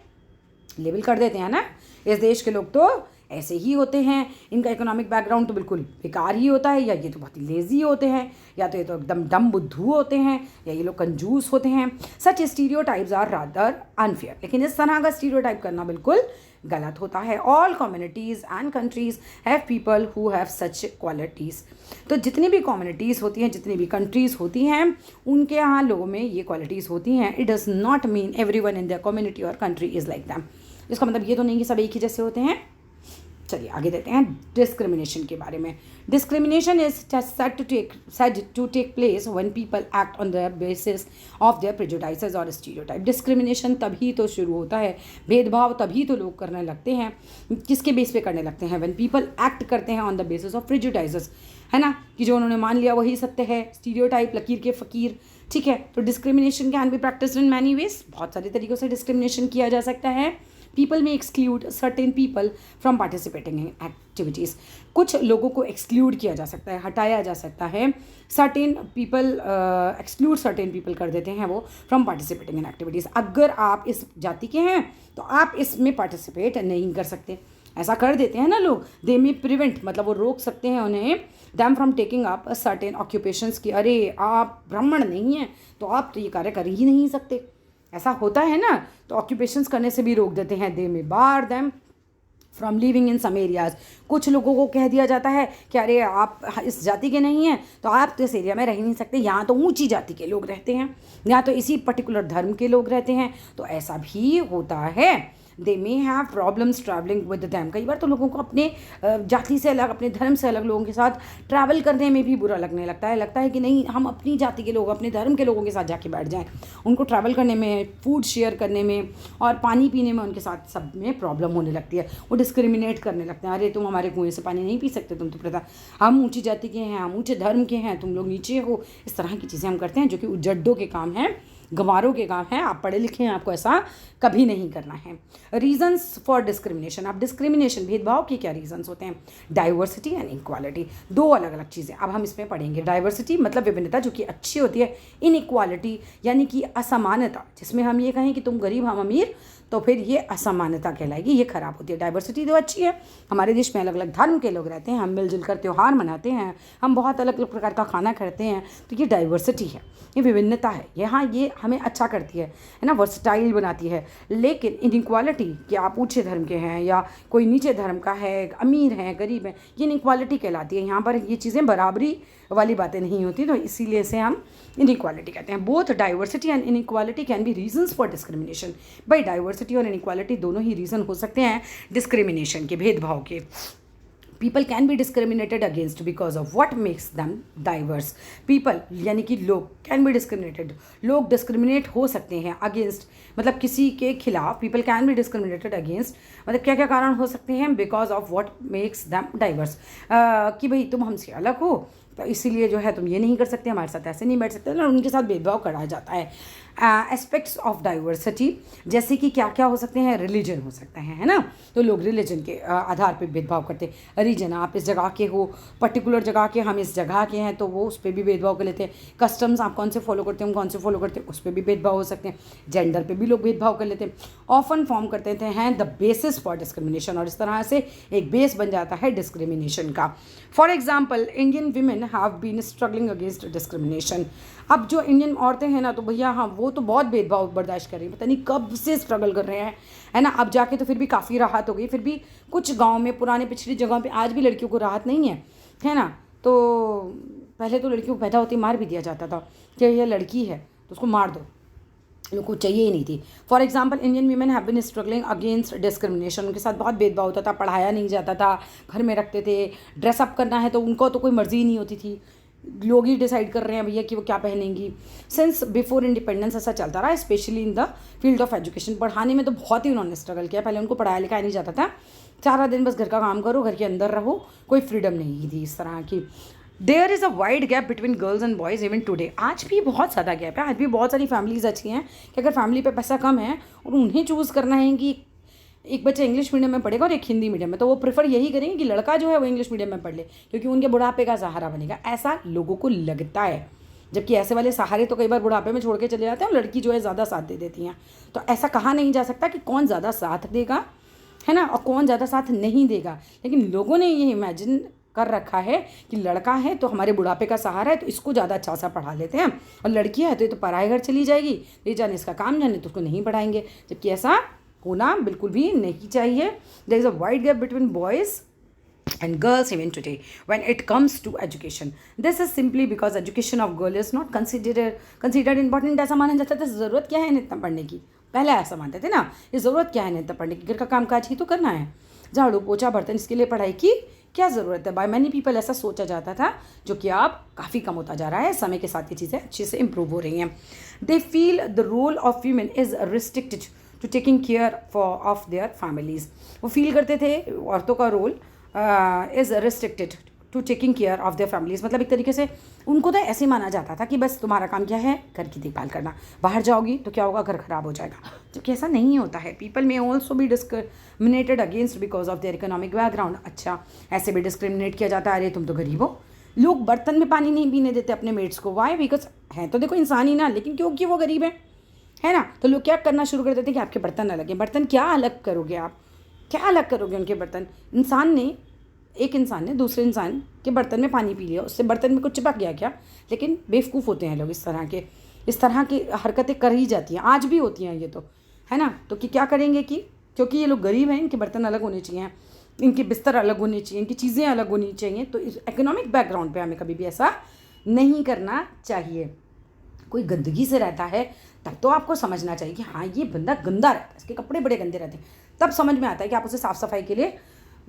लेबल कर देते हैं ना, इस देश के लोग तो ऐसे ही होते हैं, इनका इकोनॉमिक बैकग्राउंड तो बिल्कुल बेकार ही होता है, या ये तो बहुत ही लेजी होते हैं, या तो ये तो एकदम डम बुद्धू होते हैं, या ये लोग कंजूस होते हैं। सच स्टीरियोटाइप्स आर रादर अनफेयर। लेकिन इस तरह का स्टीरियोटाइप करना बिल्कुल गलत होता है। All communities and countries have people who have such qualities. तो जितनी भी कम्युनिटीज़ होती हैं, जितनी भी कंट्रीज़ होती हैं, उनके यहाँ लोगों में ये क्वालिटीज़ होती हैं। It does not mean everyone in their community और कंट्री इज़ लाइक दैम। इसका मतलब ये तो नहीं कि सब एक ही जैसे होते हैं। चलिए आगे देते हैं डिस्क्रिमिनेशन के बारे में। Discrimination is said to take place when people act on the basis of their prejudices और स्टीरियोटाइप। डिस्क्रिमिनेशन तभी तो शुरू होता है, भेदभाव तभी तो लोग करने लगते हैं, किसके बेस पे करने लगते हैं? when people act करते हैं on the basis of prejudices, है ना, कि जो उन्होंने मान लिया वही सत्य है, स्टीरियोटाइप, लकीर के फ़कीर, ठीक है। तो discrimination can be practised in many ways, बहुत सारे तरीक़ों से डिस्क्रिमिनेशन किया जा सकता है। पीपल में exclude certain people from participating in activities. कुछ लोगों को एक्सक्लूड किया जा सकता है, हटाया जा सकता है। Certain people exclude certain people कर देते हैं वो फ्रॉम पार्टिसिपेटिंग इन एक्टिविटीज़। अगर आप इस जाति के हैं तो आप इसमें पार्टिसिपेट नहीं कर सकते, ऐसा कर देते हैं ना लोग। दे मे प्रिवेंट, मतलब वो रोक सकते हैं उन्हें, them from taking up certain occupations की। अरे आप ब्राह्मण नहीं हैं तो आप तो ये कार्य कर ही नहीं सकते, ऐसा होता है ना। तो ऑक्यूपेशंस करने से भी रोक देते हैं। They may bar them from living in some areas. कुछ लोगों को कह दिया जाता है कि अरे आप इस जाति के नहीं हैं तो आप तो इस एरिया में रह नहीं सकते, यहाँ तो ऊंची जाति के लोग रहते हैं, यहाँ तो इसी पर्टिकुलर धर्म के लोग रहते हैं। तो ऐसा भी होता है। They may have problems travelling with them. कई बार तो लोगों को अपने जाति से अलग, अपने धर्म से अलग लोगों के साथ ट्रैवल करने में भी बुरा लगने लगता है कि नहीं, हम अपनी जाति के लोग, अपने धर्म के लोगों के साथ जाके बैठ जाएं। उनको ट्रैवल करने में, फूड शेयर करने में और पानी पीने में उनके साथ सब में प्रॉब्लम होने लगती है। वो डिस्क्रिमिनेट करने लगते हैं, अरे तुम हमारे कुएँ से पानी नहीं पी सकते, तुम तो पता हम ऊँची जाति के हैं, हम ऊँचे धर्म के हैं, तुम लोग नीचे हो। इस तरह की चीज़ें हम करते हैं जो कि उजड्डों के काम हैं गंवारों के काम हैं, आप पढ़े लिखे हैं, आपको ऐसा कभी नहीं करना है। रीजंस फॉर डिस्क्रिमिनेशन, अब डिस्क्रिमिनेशन भेदभाव के क्या रीजंस होते हैं? डाइवर्सिटी एंड इक्वालिटी, दो अलग अलग चीज़ें अब हम इसमें पढ़ेंगे। डाइवर्सिटी मतलब विभिन्नता जो कि अच्छी होती है, इनइक्वालिटी यानी कि असमानता, जिसमें हम ये कहें कि तुम गरीब हम अमीर तो फिर ये असमानता कहलाएगी, ये खराब होती है। डाइवर्सिटी तो अच्छी है, हमारे देश में अलग अलग धर्म के लोग रहते हैं, हम मिलजुल कर त्यौहार मनाते हैं, हम बहुत अलग अलग प्रकार का खाना खाते हैं, तो ये डाइवर्सिटी है, ये विभिन्नता है, यहाँ ये हमें अच्छा करती है ना, वर्सटाइल बनाती है। लेकिन इनइक्वालिटी कि आप ऊंचे धर्म के हैं या कोई नीचे धर्म का है, अमीर हैं गरीब हैं, ये इनइक्वालिटी कहलाती है। यहाँ पर ये चीज़ें बराबरी वाली बातें नहीं होती, तो इसीलिए इसे हम इनइक्वालिटी कहते हैं। Both diversity and inequality can be reasons for discrimination. भाई डाइवर्सिटी और इनइक्वालिटी दोनों ही रीज़न हो सकते हैं डिस्क्रिमिनेशन के, भेदभाव के। People can be discriminated against because of what makes them diverse. People यानी कि लोग, कैन बी डिस्क्रिमिनेटेड, लोग डिस्क्रिमिनेट हो सकते हैं अगेंस्ट मतलब किसी के खिलाफ। People can be discriminated against मतलब क्या क्या कारण हो सकते हैं? Because of what makes them diverse, कि भाई तुम हमसे अलग हो तो इसीलिए जो है तुम ये नहीं कर सकते, हमारे साथ ऐसे नहीं बैठ सकते, और उनके साथ भेदभाव कराया जाता है। एस्पेक्ट्स ऑफ डाइवर्सिटी जैसे कि क्या क्या हो सकते हैं? रिलीजन हो सकते हैं, है ना, तो लोग रिलीजन के आधार पे भेदभाव करते हैं। रीजन, आप इस जगह के हो, पर्टिकुलर जगह के, हम इस जगह के हैं, तो वो उस पर भी भेदभाव कर लेते हैं। कस्टम्स आप कौन से फॉलो करते हैं, हम कौन से फॉलो करते हैं, उस पर भी भेदभाव हो सकते हैं। जेंडर पे भी लोग भेदभाव कर लेते हैं। ऑफन फॉर्म करते हैं द बेसिस फॉर डिस्क्रिमिनेशन, और इस तरह से एक बेस बन जाता है डिस्क्रिमिनेशन का। For example Indian women have been struggling against discrimination. अब जो इंडियन औरतें हैं ना, तो भैया हाँ वो तो बहुत भेदभाव बर्दाश्त कर रही हैं, पता नहीं कब से स्ट्रगल कर रहे हैं, है ना। अब जाके तो फिर भी काफ़ी राहत हो गई, फिर भी कुछ गांव में, पुराने पिछड़ी जगहों पे आज भी लड़कियों को राहत नहीं है ना। तो पहले तो लड़कियों को पैदा होती मार भी दिया जाता था कि यह लड़की है तो उसको मार दो, लोगों को चाहिए ही नहीं थी। For example Indian women have been struggling against discrimination, उनके साथ बहुत भेदभाव होता था, पढ़ाया नहीं जाता था, घर में रखते थे, ड्रेसअप करना है तो उनको तो कोई मर्जी ही नहीं होती थी, लोग ही डिसाइड कर रहे हैं भैया कि वो क्या पहनेंगी। सिंस बिफोर इंडिपेंडेंस ऐसा चलता रहा, specially in the field of education. पढ़ाने में तो बहुत ही उन्होंने स्ट्रगल किया, पहले उनको पढ़ाया लिखाया नहीं जाता था, सारा दिन बस घर का काम करो, घर के अंदर रहो, कोई फ्रीडम नहीं थी इस तरह की। There is a wide gap between girls and boys even today, आज भी बहुत ज़्यादा गैप है। आज भी बहुत सारी फैमिलीज अच्छी हैं कि अगर फैमिली पे पैसा कम है और उन्हें चूज़ करना है कि एक बच्चा इंग्लिश मीडियम में पढ़ेगा और एक हिंदी मीडियम में, तो वो प्रेफर यही करेंगे कि लड़का जो है वो इंग्लिश मीडियम में पढ़ ले, क्योंकि उनके बुढ़ापे का सहारा बनेगा, ऐसा लोगों को लगता है। जबकि ऐसे वाले सहारे तो कई बार बुढ़ापे में छोड़ के चले जाते हैं और लड़की जो है ज़्यादा साथ दे देती हैं। तो ऐसा कहा नहीं जा सकता कि कौन ज़्यादा साथ देगा, है ना, और कौन ज़्यादा साथ नहीं देगा। लेकिन लोगों ने ये इमेजिन कर रखा है कि लड़का है तो हमारे बुढ़ापे का सहारा है, तो इसको ज़्यादा अच्छा सा पढ़ा लेते हैं, और लड़की है तो ये तो पराए घर चली जाएगी, ले जाने इसका काम जाने, तो उसको नहीं पढ़ाएंगे। जबकि ऐसा होना बिल्कुल भी नहीं चाहिए। There is a wide gap between boys and girls even today when it comes to education. This is simply because education of girl is not considered important. ऐसा माना जाता था, ज़रूरत क्या है इतना पढ़ने की, पहले ऐसा मानते थे ना, ये ज़रूरत क्या है इतना पढ़ने की, घर का काम काज ही तो करना है, झाड़ू पोछा बर्तन, इसके लिए पढ़ाई की क्या ज़रूरत है। बाय मैनी पीपल ऐसा सोचा जाता था, जो कि अब काफ़ी कम होता जा रहा है, समय के साथ ये चीज़ें अच्छे से इम्प्रूव हो रही हैं। They feel the role of women is restricted to taking care of their families. वो फील करते थे औरतों का role is restricted to taking care of their families, मतलब एक तरीके से उनको तो ऐसे माना जाता था कि बस तुम्हारा काम क्या है, घर की देखभाल करना, बाहर जाओगी तो क्या होगा, घर खराब हो जाएगा, जबकि ऐसा नहीं होता है। पीपल में ऑल्सो भी discriminated against because of their economic background. अच्छा, ऐसे भी डिस्क्रिमिनेट किया जाता है, अरे तुम तो गरीब हो। लोग बर्तन में पानी नहीं पीने देते अपने मेट्स को, वाई, बिकॉज हैं तो देखो इंसान ही ना, लेकिन क्योंकि वो गरीब है ना, तो लोग क्या करना शुरू कर देते हैं कि आपके बर्तन अलग हैं। बर्तन क्या अलग करोगे आप, क्या अलग करोगे उनके बर्तन? एक इंसान ने दूसरे इंसान के बर्तन में पानी पी लिया, उससे बर्तन में कुछ चिपक गया क्या? लेकिन बेवकूफ़ होते हैं लोग, इस तरह की हरकतें कर ही जाती हैं, आज भी होती हैं ये तो, है ना। तो कि क्या करेंगे कि क्योंकि ये लोग गरीब हैं, इनके बर्तन अलग होने चाहिए, इनके बिस्तर अलग होने चाहिए, इनकी चीज़ें अलग होनी चाहिए, तो इस इकोनॉमिक बैकग्राउंड पे हमें कभी भी ऐसा नहीं करना चाहिए। कोई गंदगी से रहता है तब तो आपको समझना चाहिए कि हाँ ये बंदा गंदा रहता है, इसके कपड़े बड़े गंदे रहते हैं, तब समझ में आता है कि आप उसे साफ़ सफाई के लिए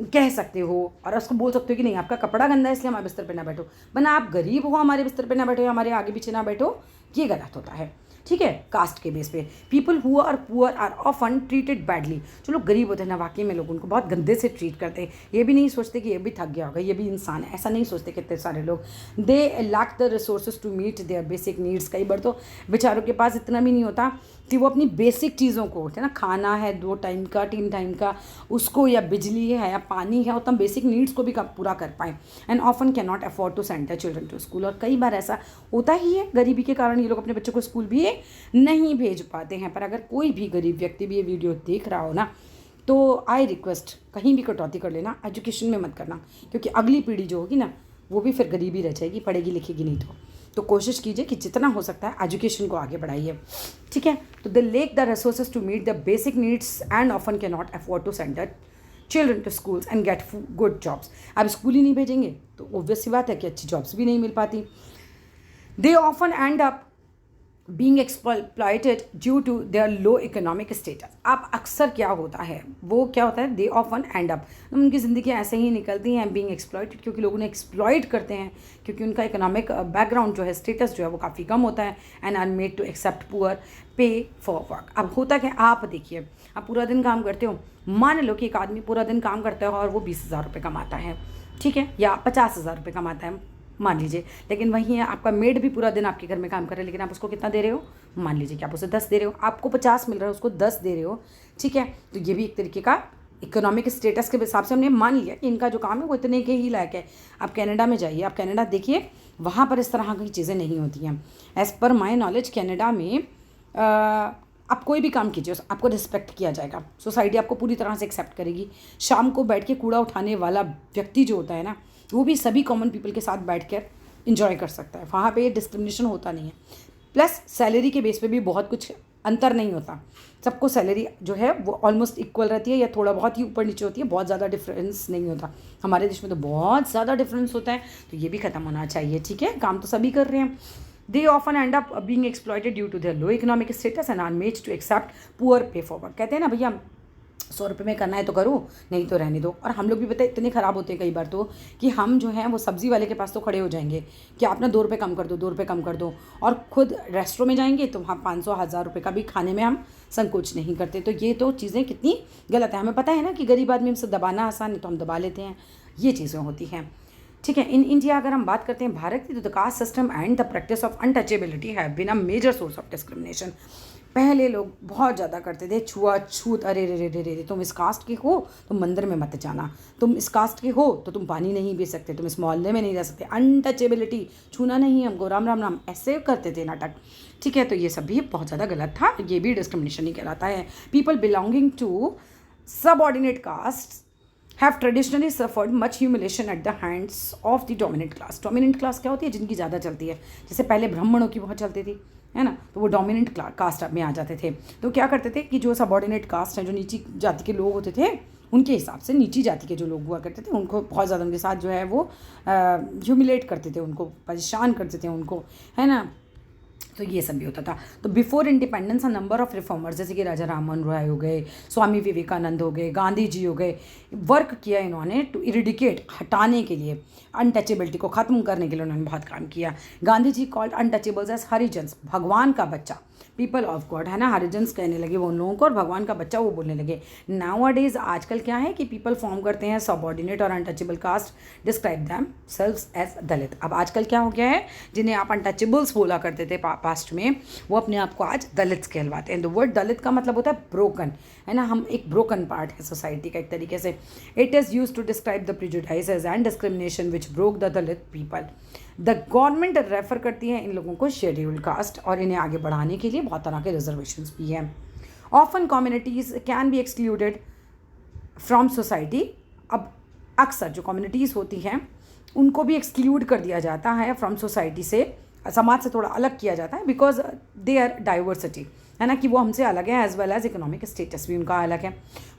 कह सकते हो और उसको बोल सकते हो कि नहीं आपका कपड़ा गंदा है इसलिए हमारे बिस्तर पे ना बैठो। वरना आप गरीब हो, हमारे बिस्तर पे ना बैठो, हमारे आगे पीछे ना बैठो, ये गलत होता है। ठीक है, कास्ट के बेस पे। People who are poor are often treated badly, जो लोग गरीब होते हैं ना वाकई में लोग उनको बहुत गंदे से ट्रीट करते हैं। ये भी नहीं सोचते कि ये भी थक गया होगा, ये भी इंसान है, ऐसा नहीं सोचते कितने सारे लोग। They lack the resources to meet their basic needs, कई बार तो बेचारों के पास इतना भी नहीं होता कि वो अपनी बेसिक चीज़ों को, है ना, खाना है 2 टाइम का 3 टाइम का उसको, या बिजली है या पानी है, उतना बेसिक नीड्स को भी पूरा कर पाएँ। And often can not afford to send the children to school, और कई बार ऐसा होता ही है, गरीबी के कारण ये लोग अपने बच्चों को स्कूल भी नहीं भेज पाते हैं। पर अगर कोई भी गरीब व्यक्ति भी ये वीडियो देख रहा हो ना, तो आई रिक्वेस्ट कहीं भी कटौती कर लेना, एजुकेशन में मत करना, क्योंकि अगली पीढ़ी जो होगी ना वो भी फिर गरीबी रह जाएगी, पढ़ेगी लिखेगी नहीं। तो कोशिश कीजिए कि जितना हो सकता है एजुकेशन को आगे बढ़ाइए, ठीक है। तो they lack the resources to meet the basic needs and often can not afford to send the children to schools and get good jobs. अब स्कूल ही नहीं भेजेंगे तो ऑब्वियस सी बात है कि अच्छी जॉब्स भी नहीं मिल पाती। They often end up being exploited due to their low economic status. अब अक्सर क्या होता है, वो क्या होता है, दे ऑफन एंड अप, उनकी ज़िंदगी ऐसे ही निकलती हैं बीइंग एक्सप्लॉयटेड, क्योंकि लोग उन्हें एक्सप्लॉयट करते हैं, क्योंकि उनका इकोनॉमिक बैकग्राउंड जो है, स्टेटस जो है वो काफ़ी कम होता है। And are made to accept poor pay for work. अब होता क्या, आप देखिए, आप पूरा दिन काम करते हो, मान लो कि एक आदमी पूरा दिन काम करता है और वो 20,000 रुपये कमाता है, ठीक है, या 50,000 रुपये कमाता है मान लीजिए, लेकिन वहीं आपका मेड भी पूरा दिन आपके घर में काम कर रहा है, लेकिन आप उसको कितना दे रहे हो, मान लीजिए कि आप उसे 10 दे रहे हो, आपको 50 मिल रहा है, उसको 10 दे रहे हो, ठीक है। तो ये भी एक तरीके का इकोनॉमिक स्टेटस के हिसाब से हमने मान लिया कि इनका जो काम है वो इतने के ही लायक है। आप कनाडा में जाइए, आप कनाडा देखिए, वहाँ पर इस तरह की चीज़ें नहीं होती हैं। As per my knowledge Canada में आप कोई भी काम कीजिए आपको रिस्पेक्ट किया जाएगा, सोसाइटी आपको पूरी तरह से एक्सेप्ट करेगी। शाम को बैठ के कूड़ा उठाने वाला व्यक्ति जो होता है ना, वो भी सभी कॉमन पीपल के साथ बैठ कर इंजॉय कर सकता है, वहाँ पे डिस्क्रिमिनेशन होता नहीं है। प्लस सैलरी के बेस पे भी बहुत कुछ अंतर नहीं होता, सबको सैलरी जो है वो ऑलमोस्ट इक्वल रहती है, या थोड़ा बहुत ही ऊपर नीचे होती है, बहुत ज़्यादा डिफरेंस नहीं होता। हमारे देश में तो बहुत ज़्यादा डिफरेंस होता है, तो ये भी ख़त्म होना चाहिए, ठीक है। काम तो सभी कर रहे हैं। They often end up being exploited due to their low economic status and are made to accept poor pay for work। कहते हैं ना भैया 100 रुपये में करना है तो करो, नहीं तो रहने दो। और हम लोग भी पता है इतने ख़राब होते हैं कई बार तो, कि हम जो हैं वो सब्ज़ी वाले के पास तो खड़े हो जाएंगे कि आप ना 2 रुपये कम कर दो, 2 रुपये कम कर दो, और खुद रेस्टोरेंट में जाएंगे तो वहाँ 500-1000 रुपये का भी खाने में हम संकोच नहीं करते। तो ये तो चीज़ें कितनी गलत है। हमें पता है ना कि गरीब आदमी हमसे दबाना आसान है, तो हम दबा लेते हैं, ये चीज़ें होती हैं, ठीक है। इन इंडिया अगर हम बात करते हैं भारत की, तो the caste system and the practice of untouchability have been a major source of discrimination. पहले लोग बहुत ज़्यादा करते थे छुआछूत, अरे रे रे रे रे, तुम इस कास्ट के हो तुम मंदिर में मत जाना, तुम इस कास्ट के हो तो तुम पानी नहीं पी सकते, तुम इस मोहल्ले में नहीं रह सकते, अनटचेबिलिटी, छूना नहीं हमको, राम राम राम, ऐसे करते थे नाटक, ठीक है। तो ये सब भी बहुत ज़्यादा गलत था, ये भी डिस्क्रिमिनेशन ही कहलाता है। People belonging to subordinate caste have traditionally suffered much humiliation at the hands of the dominant class। dominant class क्या होती है, जिनकी ज़्यादा चलती है, जैसे पहले ब्राह्मणों की बहुत चलती थी, है ना, तो वो डोमिनेंट कास्ट में आ जाते थे। तो क्या करते थे कि जो सबऑर्डिनेट कास्ट हैं, जो नीची जाति के लोग होते थे, उनके हिसाब से नीची जाति के जो लोग हुआ करते थे, उनको बहुत ज़्यादा उनके साथ जो है वो ह्यूमिलेट करते थे, उनको परेशान करते थे उनको, है ना। तो ये सब भी होता था। तो before independence a number of reformers, जैसे कि राजा राममोहन रॉय हो गए, स्वामी विवेकानंद हो गए, गांधी जी हो गए, वर्क किया इन्होंने टू इरिडिकेट, हटाने के लिए, अनटचेबिलिटी को ख़त्म करने के लिए उन्होंने बहुत काम किया। Gandhi ji called untouchables as Harijans, भगवान का बच्चा, पीपल ऑफ गॉड, है ना, हरिजन्स कहने लगे वो उन लोगों को, और भगवान का बच्चा वो बोलने लगे। नाउअडेज आजकल क्या है कि पीपल फॉर्म करते हैं सबऑर्डिनेट और untouchable caste, describe themselves as Dalit. अब आजकल क्या हो गया है, जिन्हें आप अनटचेबल्स बोला करते थे पास्ट में, वो अपने आप को आज दलित कहलवाते हैं। द वर्ड दलित का मतलब होता है ब्रोकन, है ना, हम एक ब्रोकन पार्ट है सोसाइटी का एक तरीके से। It is use to describe the prejudices and discrimination which broke the Dalit people. The government refer करती है इन लोगों को शेड्यूल्ड कास्ट, और इन्हें आगे बढ़ाने के लिए बहुत तरह के रिजर्वेशंस भी हैं। Often communities can be excluded from society. अब अक्सर जो कम्युनिटीज़ होती हैं उनको भी एक्सक्लूड कर दिया जाता है फ्रॉम सोसाइटी से, समाज से थोड़ा अलग किया जाता है, बिकॉज दे आर डाइवर्सिटी, है ना, कि वो हमसे अलग है, as well as economic status भी उनका अलग है।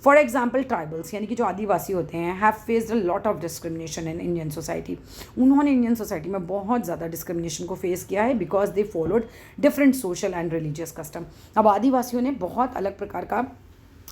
फॉर एग्जाम्पल ट्राइबल्स, यानी कि जो आदिवासी होते हैं, have faced a lot of discrimination in Indian society. उन्होंने इंडियन सोसाइटी में बहुत ज़्यादा डिस्क्रिमिनेशन को फेस किया है, because they followed different social and religious custom. अब आदिवासियों ने बहुत अलग प्रकार का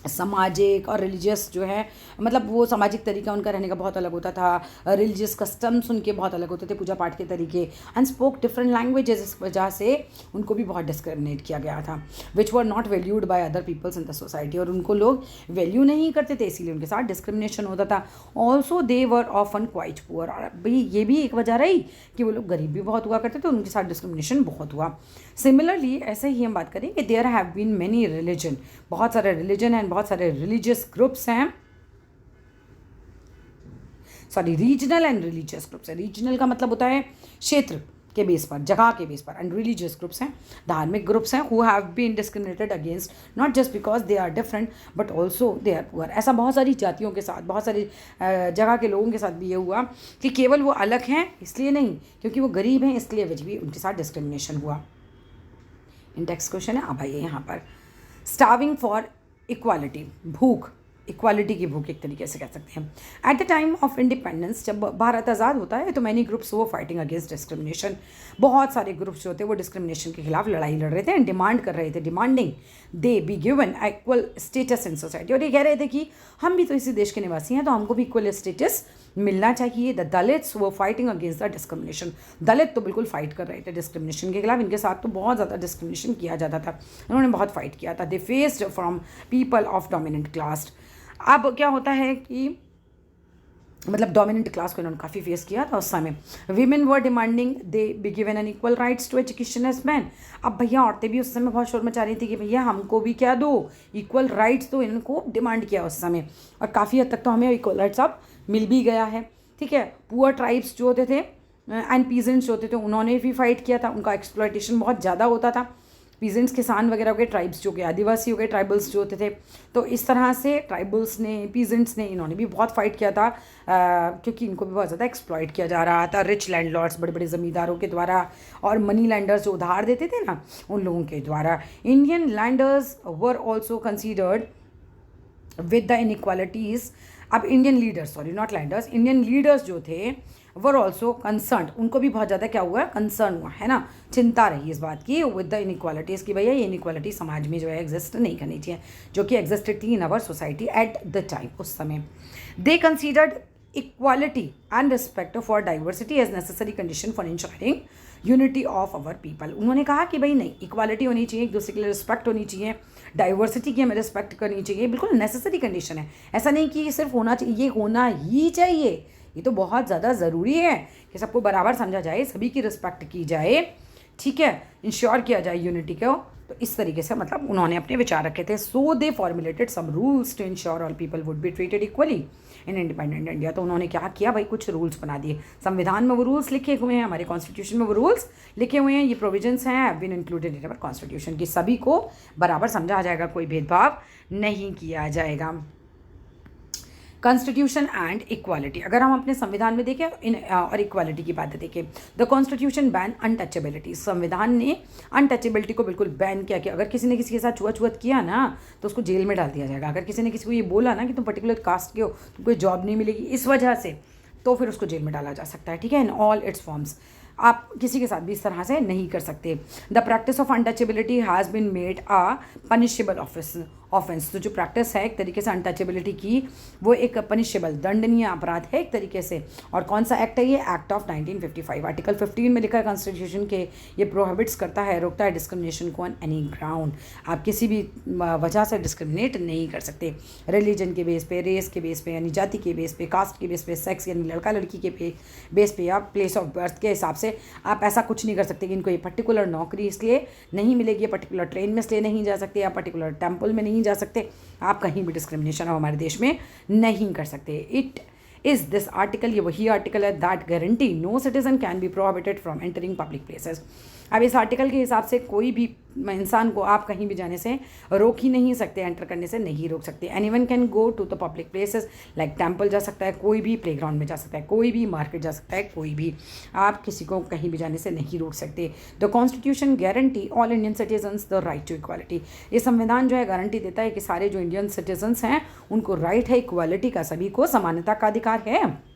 सामाजिक और रिलीजियस जो है, मतलब वो सामाजिक तरीका उनका रहने का बहुत अलग होता था, रिलीजियस कस्टम्स उनके बहुत अलग होते थे, पूजा पाठ के तरीके, एंड स्पोक डिफरेंट लैंग्वेजेस, इस वजह से उनको भी बहुत डिस्क्रिमिनेट किया गया था, which were not valued by other peoples in the society, और उनको लोग वैल्यू नहीं करते थे, इसीलिए उनके साथ डिस्क्रिमिनेशन होता था। Also they were often quite poor, और भाई ये भी एक वजह रही कि वो लोग गरीब भी बहुत हुआ करते थे, उनके साथ डिस्क्रिमिनेशन बहुत हुआ। सिमिलरली ऐसे ही हम बात करें कि there have been many religion, बहुत सारे रिलीजन एंड बहुत सारे रिलीजियस ग्रुप्स हैं, sorry regional and religious groups है। रीजनल का मतलब होता है क्षेत्र के बेस पर, जगह के बेस पर, एंड रिलीजियस ग्रुप्स हैं, धार्मिक ग्रुप्स हैं, who have been discriminated against not just because they are different but also they are poor. ऐसा बहुत सारी जातियों के साथ, बहुत सारी जगह के लोगों के साथ भी ये हुआ कि केवल वो अलग हैं इसलिए नहीं, क्योंकि वो गरीब हैं इसलिए भी उनके साथ डिस्क्रिमिनेशन हुआ। इंडेक्स क्वेश्चन है, अब आइए यहाँ पर, स्टार्विंग फॉर इक्वालिटी, भूख, इक्वालिटी की भूख एक तरीके से कह सकते हैं। Eight the time of independence, जब भारत आज़ाद होता है तो मैनी ग्रुप्स वो फाइटिंग अगेंस्ट डिस्क्रिमिनेशन, बहुत सारे ग्रुप्स जो होते हैं वो डिस्क्रिमिनेशन के खिलाफ लड़ाई लड़ रहे थे एंड डिमांड कर रहे थे, demanding they be given equal status in society, और ये कह रहे थे कि हम भी तो इसी देश के निवासी हैं तो हमको भी इक्वल स्टेटस मिलना चाहिए। द दलित्स वो फाइटिंग अगेंस्ट द डिस्क्रिमिनेशन, दलित तो बिल्कुल फाइट कर रहे थे डिस्क्रिमिनेशन के खिलाफ, इनके साथ तो बहुत ज़्यादा डिस्क्रिमिनेशन किया जाता था, उन्होंने बहुत फाइट किया था। दे faced from people of dominant class, अब क्या होता है कि मतलब डोमिनेंट क्लास को इन्होंने काफ़ी फेस किया था उस समय। Women were demanding they be given an equal rights to education as man, अब भैया औरतें भी उस समय बहुत शोर मचा रही थी कि भैया हमको भी क्या दो, इक्वल राइट्स दो, इनको डिमांड किया उस समय, और काफ़ी हद तक तो हमें इक्वल राइट्स अब मिल भी गया है, ठीक है। पुअर ट्राइब्स जो होते थे एंड पीजेंट्स जो होते थे उन्होंने भी फाइट किया था, उनका एक्सप्लॉयटेशन बहुत ज़्यादा होता था, पीजेंट्स किसान वगैरह हो गए, ट्राइब्स जो के आदिवासी हो गए, ट्राइबल्स जो होते थे, तो इस तरह से ट्राइबल्स ने, पीजेंट्स ने, इन्होंने भी बहुत फाइट किया था क्योंकि इनको भी बहुत ज़्यादा एक्सप्लॉइट किया जा रहा था रिच लैंडलॉर्ड्स, बड़े बड़े ज़मींदारों के द्वारा, और मनी लैंडर्स जो उधार देते थे ना उन लोगों के द्वारा। Indian landers were also considered with the inequalities, अब Indian leaders, sorry not landers, Indian leaders जो थे वर ऑल्सो कंसर्न, उनको भी बहुत ज़्यादा क्या हुआ, कंसर्न हुआ है ना, चिंता रही इस बात की विद द इनइक्वालिटीज़ की भैया ये इनइक्वालिटी समाज में जो है एग्जिस्ट नहीं करनी चाहिए, जो कि एग्जिस्टेड थी in our society at the time, उस समय। They considered equality and respect for diversity as necessary condition for ensuring unity of our people, उन्होंने कहा कि भाई नहीं, इक्वालिटी होनी चाहिए, एक दूसरे के लिए रिस्पेक्ट होनी चाहिए, डाइवर्सिटी की हमें रिस्पेक्ट करनी चाहिए, बिल्कुल नेसेसरी कंडीशन है, ऐसा नहीं कि ये सिर्फ होना चाहिए, ये होना ही चाहिए, ये तो बहुत ज़्यादा ज़रूरी है कि सबको बराबर समझा जाए, सभी की रिस्पेक्ट की जाए, ठीक है, इंश्योर किया जाए यूनिटी को, तो इस तरीके से मतलब उन्होंने अपने विचार रखे थे। So they formulated some rules to ensure all people would be treated equally in independent India, तो उन्होंने क्या किया भाई, कुछ रूल्स बना दिए, संविधान में वो रूल्स लिखे हुए हैं, हमारे कॉन्स्टिट्यूशन में वो रूल्स लिखे हुए हैं, ये प्रोविजंस हैं have been included in our constitution की, सभी को बराबर समझा जाएगा, कोई भेदभाव नहीं किया जाएगा। कॉन्स्टिट्यूशन एंड इक्वालिटी, अगर हम अपने संविधान में देखें और इक्वालिटी की बात देखें, द कॉन्स्टिट्यूशन बैन अनटचेबिलिटी, संविधान ने अनटचेबिलिटी को बिल्कुल बैन किया कि अगर किसी ने किसी के साथ छुआ किया ना तो उसको जेल में डाल दिया जाएगा, अगर किसी ने किसी को ये बोला ना कि तुम पर्टिकुलर कास्ट के हो, तुमको जॉब नहीं मिलेगी इस वजह से, तो फिर उसको जेल में डाला जा सकता है, ठीक है, इन ऑल इट्स फॉर्म्स, आप किसी के साथ भी इस तरह से नहीं कर सकते। The practice of untouchability has been made a punishable offence, तो जो प्रैक्टिस है एक तरीके से अनटचेबिलिटी की, वो एक पनिशेबल, दंडनीय अपराध है एक तरीके से, और कौन सा एक्ट है ये, एक्ट ऑफ 1955, आर्टिकल 15 में लिखा है कॉन्स्टिट्यूशन के, ये प्रोहिबिट्स करता है, रोकता है डिस्क्रिमिनेशन को ऑन एनी ग्राउंड, आप किसी भी वजह से डिस्क्रिमिनेट नहीं कर सकते, रिलीजन के बेस पे, रेस के बेस पे यानी जाति के बेस पे, कास्ट के बेस पे, सेक्स यानी लड़का लड़की के बेस पे, या प्लेस ऑफ बर्थ के हिसाब से आप ऐसा कुछ नहीं कर सकते कि इनको ये पर्टिकुलर नौकरी इसलिए नहीं मिलेगी, पर्टिकुलर ट्रेन में इसलिए नहीं जा सकते, या पर्टिकुलर टेम्पल में नहीं जा सकते, आप कहीं भी डिस्क्रिमिनेशन हमारे देश में नहीं कर सकते। इट इज दिस आर्टिकल, ये वही आर्टिकल है that guarantee no citizen can be prohibited from entering public places, अब इस आर्टिकल के हिसाब से कोई भी इंसान को आप कहीं भी जाने से रोक ही नहीं सकते, एंटर करने से नहीं रोक सकते। Anyone can go to the public places, like temple जा सकता है कोई भी, प्लेग्राउंड में जा सकता है कोई भी, मार्केट जा सकता है कोई भी, आप किसी को कहीं भी जाने से नहीं रोक सकते। The constitution guarantee all Indian citizens the right to equality, ये संविधान जो है गारंटी देता है कि सारे जो इंडियन सिटीजन्स हैं उनको राइट है इक्वालिटी का, सभी को समानता का अधिकार है।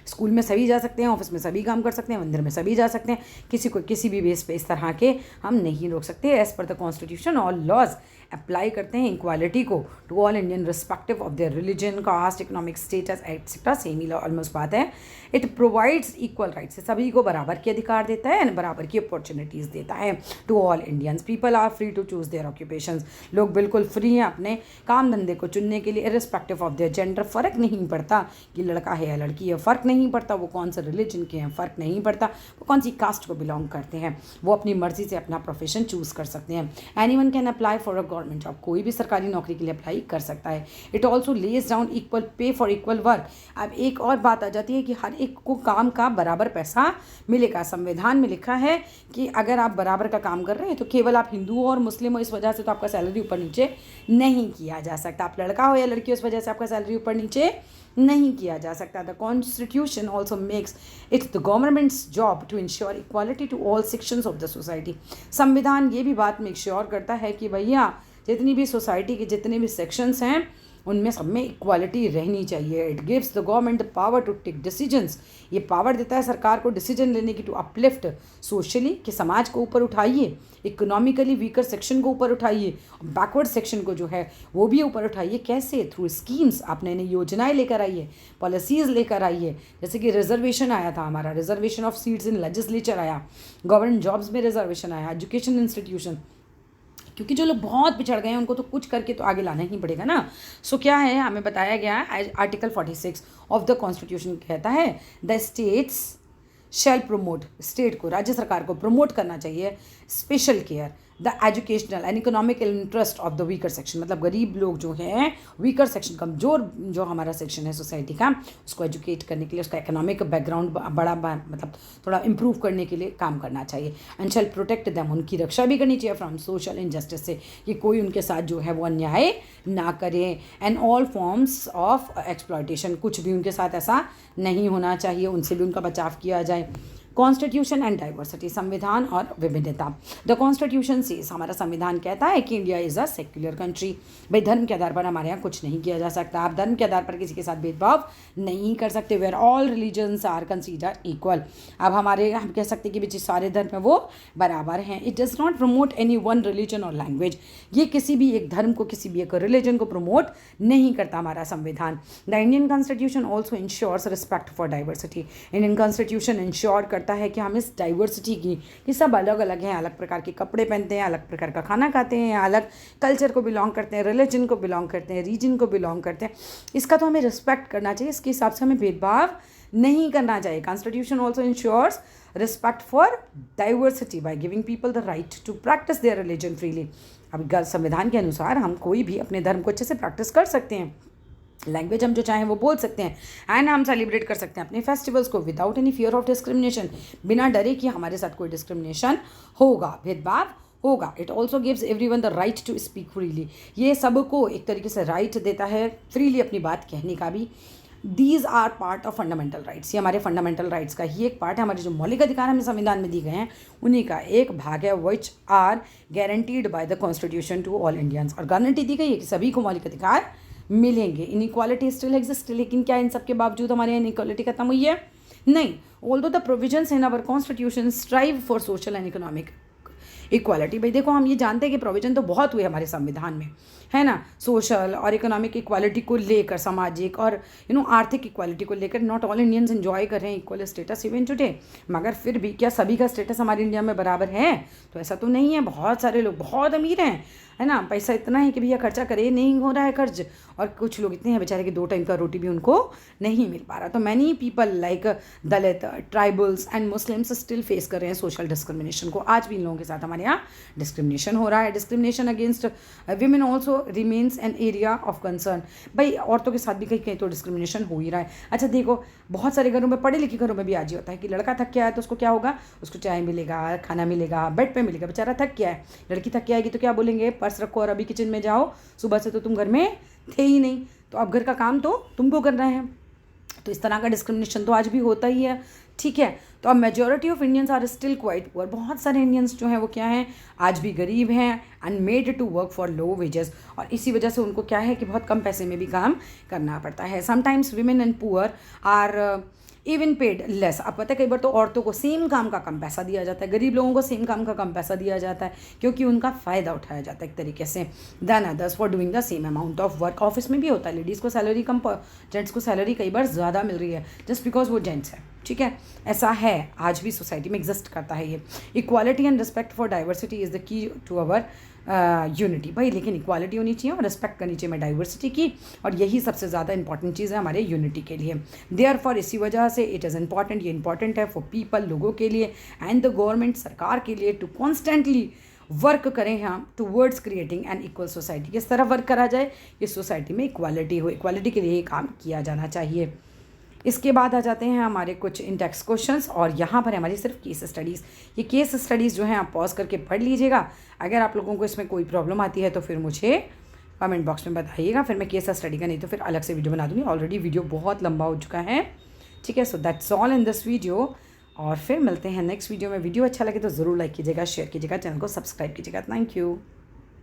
स्कूल में सभी जा सकते हैं, ऑफिस में सभी काम कर सकते हैं, मंदिर में सभी जा सकते हैं, किसी को किसी भी बेस पे इस तरह के हम नहीं रोक सकते। As per the constitution all laws apply करते हैं इक्वालिटी को to all Indian respective of their religion, caste, economic status etcetera. Same ही ऑलमोस्ट बात है। इट प्रोवाइड्स इक्वल राइट्स, सभी को बराबर के अधिकार देता है एंड बराबर की अपॉर्चुनिटीज़ देता है to all Indians. People are free to choose their occupations, लोग बिल्कुल फ्री हैं अपने काम धंधे को चुनने के लिए, इर्रिस्पेक्टिव ऑफ देयर जेंडर। फ़र्क नहीं पड़ता कि लड़का है या लड़की है, फ़र्क नहीं पड़ता वो कौन से रिलीजन के हैं, फ़र्क नहीं पड़ता वो कौन सी कास्ट को बिलोंग करते हैं, वो अपनी मर्जी से अपना प्रोफेशन चूज़ कर सकते हैं। Anyone can apply for a government job, कोई भी सरकारी नौकरी के लिए अप्लाई कर सकता है। It also lays down equal pay for equal work. अब एक और बात आ जाती है कि हर एक को काम का बराबर पैसा मिलेगा। संविधान में लिखा है कि अगर आप बराबर का काम कर रहे हैं तो केवल आप हिंदू हो और मुस्लिम हो इस वजह से तो आपका सैलरी ऊपर नीचे नहीं किया जा सकता। आप लड़का हो या लड़की हो इस वजह से आपका सैलरी ऊपर नीचे नहीं किया जा सकता। The constitution also makes its the government's job to ensure equality to all sections of the society. संविधान ये भी बात मेक श्योर करता है कि भैया जितनी भी सोसाइटी के जितने भी सेक्शंस हैं उनमें सब में इक्वालिटी रहनी चाहिए। It gives the government the power to take decisions, ये पावर देता है सरकार को डिसीजन लेने की, टू अपलिफ्ट सोशली कि समाज को ऊपर उठाइए, इकोनॉमिकली वीकर सेक्शन को ऊपर उठाइए, बैकवर्ड सेक्शन को जो है वो भी ऊपर उठाइए। कैसे? थ्रू स्कीम्स, आप नई नई योजनाएं लेकर आइए, पॉलिसीज़ लेकर आइए। जैसे कि रिजर्वेशन आया था हमारा, reservation of seats in legislature आया, गवर्नमेंट जॉब्स में रिजर्वेशन आया, एजुकेशन इंस्टीट्यूशन, क्योंकि जो लोग बहुत पिछड़ गए हैं उनको तो कुछ करके तो आगे लाना ही पड़ेगा ना। सो क्या है, हमें बताया गया है आर्टिकल 46 ऑफ द कॉन्स्टिट्यूशन कहता है the states shall promote, state को, राज्य सरकार को प्रमोट करना चाहिए special care the educational and economical interest of the weaker section. मतलब गरीब लोग जो हैं, वीकर सेक्शन, कमजोर जो हमारा सेक्शन है सोसाइटी का, उसको एजुकेट करने के लिए, उसका इकोनॉमिक बैकग्राउंड बड़ा मतलब थोड़ा इंप्रूव करने के लिए काम करना चाहिए। एंड शैल प्रोटेक्ट देम, उनकी रक्षा भी करनी चाहिए फ्रॉम सोशल इनजस्टिस से, कि कोई उनके साथ जो है वो अन्याय ना करे। And all forms of exploitation, कुछ भी उनके साथ ऐसा नहीं होना चाहिए, उनसे भी उनका बचाव किया जाए। कॉन्स्टिट्यूशन एंड डाइवर्सिटी, संविधान और विभिन्नता। द कॉन्स्टिट्यूशन से, हमारा संविधान कहता है कि India is a secular country. भाई धर्म के आधार पर हमारे यहाँ कुछ नहीं किया जा सकता, आप धर्म के आधार पर किसी के साथ भेदभाव नहीं कर सकते। Where all religions are consider equal. अब हमारे हम कह सकते हैं कि जो सारे धर्म हैं वो बराबर हैं। It does not promote any one religion और लैंग्वेज, ये किसी भी एक धर्म को, किसी भी एक रिलीजन को प्रमोट नहीं करता हमारा संविधान। The Indian constitution also ensures respect for diversity. Indian constitution ensure करता है कि हम इस डाइवर्सिटी की, कि सब अलग अलग हैं, अलग प्रकार के कपड़े पहनते हैं, अलग प्रकार का खाना खाते हैं, अलग कल्चर को बिलोंग करते हैं, रिलीजन को बिलोंग करते हैं, रीजन को बिलोंग करते हैं, इसका तो हमें रिस्पेक्ट करना चाहिए, इसके हिसाब से हमें भेदभाव नहीं करना चाहिए। Constitution also ensures respect for diversity by giving people the right to practice their religion freely. अब संविधान के अनुसार हम कोई भी अपने धर्म को अच्छे से प्रैक्टिस कर सकते हैं, लैंग्वेज हम जो चाहें वो बोल सकते हैं, एंड हम सेलिब्रेट कर सकते हैं अपने फेस्टिवल्स को without any fear of discrimination, बिना डरे कि हमारे साथ कोई डिस्क्रिमिनेशन होगा, भेदभाव होगा। It also gives everyone the right to speak freely, ये सबको एक तरीके से राइट देता है फ्रीली अपनी बात कहने का भी। These are part of fundamental rights, ये हमारे फंडामेंटल राइट्स का ही एक पार्ट है। हमारे जो मौलिक अधिकार हमें संविधान में दिए गए हैं उन्हीं का एक भाग है, which are guaranteed by the constitution to all Indians. और गारंटी दी गई है कि सभी को मौलिक अधिकार मिलेंगे। इनइक्वालिटी स्टिल एग्जिस्ट, लेकिन क्या इन सब के बावजूद हमारे यहाँ इनइक्वालिटी खत्म हुई है? नहीं। Although the provisions in our constitution strive for social and economic equality. भाई देखो, हम ये जानते हैं कि प्रोविजन तो बहुत हुए हमारे संविधान में, है ना, सोशल और इकोनॉमिक इक्वालिटी को लेकर, सामाजिक और आर्थिक इक्वालिटी को लेकर। नॉट ऑल इंडियंस एंजॉय कर रहे हैं इक्वल स्टेटस इवन टुडे, मगर फिर भी क्या सभी का स्टेटस हमारे इंडिया में बराबर है? तो ऐसा तो नहीं है। बहुत सारे लोग बहुत अमीर हैं, है ना, पैसा इतना है कि भैया खर्चा करे नहीं हो रहा है खर्च, और कुछ लोग इतने हैं बेचारे कि 2 टाइम का रोटी भी उनको नहीं मिल पा रहा। तो many people like Dalit, tribals and Muslims still face कर रहे हैं सोशल डिस्क्रिमिनेशन को। आज भी इन लोगों के साथ हमारे यहाँ डिस्क्रिमिनेशन हो रहा है। Discrimination against women also remains an area of concern. भाई औरतों के साथ भी कहीं कहीं तो डिस्क्रिमिनेशन हो ही रहा है। अच्छा देखो, बहुत सारे घरों में, पढ़े लिखे घरों में भी आज ही होता है कि लड़का थक गया है तो उसको क्या होगा, उसको चाय मिलेगा, खाना मिलेगा, बेड पे मिलेगा, बेचारा थक गया है। लड़की थक के आएगी तो क्या बोलेंगे, पर्स रखो और अभी किचन में जाओ, सुबह से तो तुम घर में थे ही नहीं, तो अब घर का काम तो तुमको करना है। तो इस तरह का डिस्क्रिमिनेशन तो आज भी होता ही है, ठीक है। तो अब majority of Indians are still quite poor. बहुत सारे इंडियंस जो हैं वो क्या हैं, आज भी गरीब हैं, and made to work for low wages, और इसी वजह से उनको क्या है कि बहुत कम पैसे में भी काम करना पड़ता है। Sometimes women and poor are even paid less. अब पता है कई बार तो औरतों को सेम काम का कम पैसा दिया जाता है, गरीब लोगों को सेम काम का कम पैसा दिया जाता है क्योंकि उनका फ़ायदा उठाया जाता है एक तरीके से, than others for doing the same amount of work. Office में भी होता है, लेडीज़ को सैलरी कम, जेंट्स को सैलरी कई बार ज़्यादा मिल रही है जस्ट बिकॉज वो जेंट्स है। ठीक है, ऐसा है, आज भी सोसाइटी में एग्जिस्ट करता है ये। Equality and respect for diversity is the key to our unity. भाई लेकिन इक्वालिटी होनी चाहिए और रिस्पेक्ट करनी चाहिए डाइवर्सिटी की, और यही सबसे ज़्यादा इंपॉर्टेंट चीज़ है हमारे यूनिटी के लिए। देयरफॉर इसी वजह से इट इज़ इंपॉर्टेंट, ये इंपॉर्टेंट है फॉर पीपल, लोगों के लिए, एंड द गवर्नमेंट, सरकार के लिए, टू कॉन्स्टेंटली वर्क करें हम towards creating an equal society. किस तरह वर्क करा जाए, इस सोसाइटी में इक्वालिटी हो, इक्वालिटी के लिए ही काम किया जाना चाहिए। इसके बाद आ जाते हैं हमारे कुछ इंडेक्स क्वेश्चंस, और यहाँ पर हमारी सिर्फ केस स्टडीज़। ये केस स्टडीज़ जो हैं आप पॉज करके पढ़ लीजिएगा। अगर आप लोगों को इसमें कोई प्रॉब्लम आती है तो फिर मुझे कमेंट बॉक्स में बताइएगा, फिर मैं केस स्टडी का नहीं तो फिर अलग से वीडियो बना दूँगी। ऑलरेडी वीडियो बहुत लंबा हो चुका है। ठीक है, so that's all in this video, और फिर मिलते हैं नेक्स्ट वीडियो में। वीडियो अच्छा लगे तो ज़रूर लाइक कीजिएगा, शेयर कीजिएगा, चैनल को सब्सक्राइब कीजिएगा। Thank you.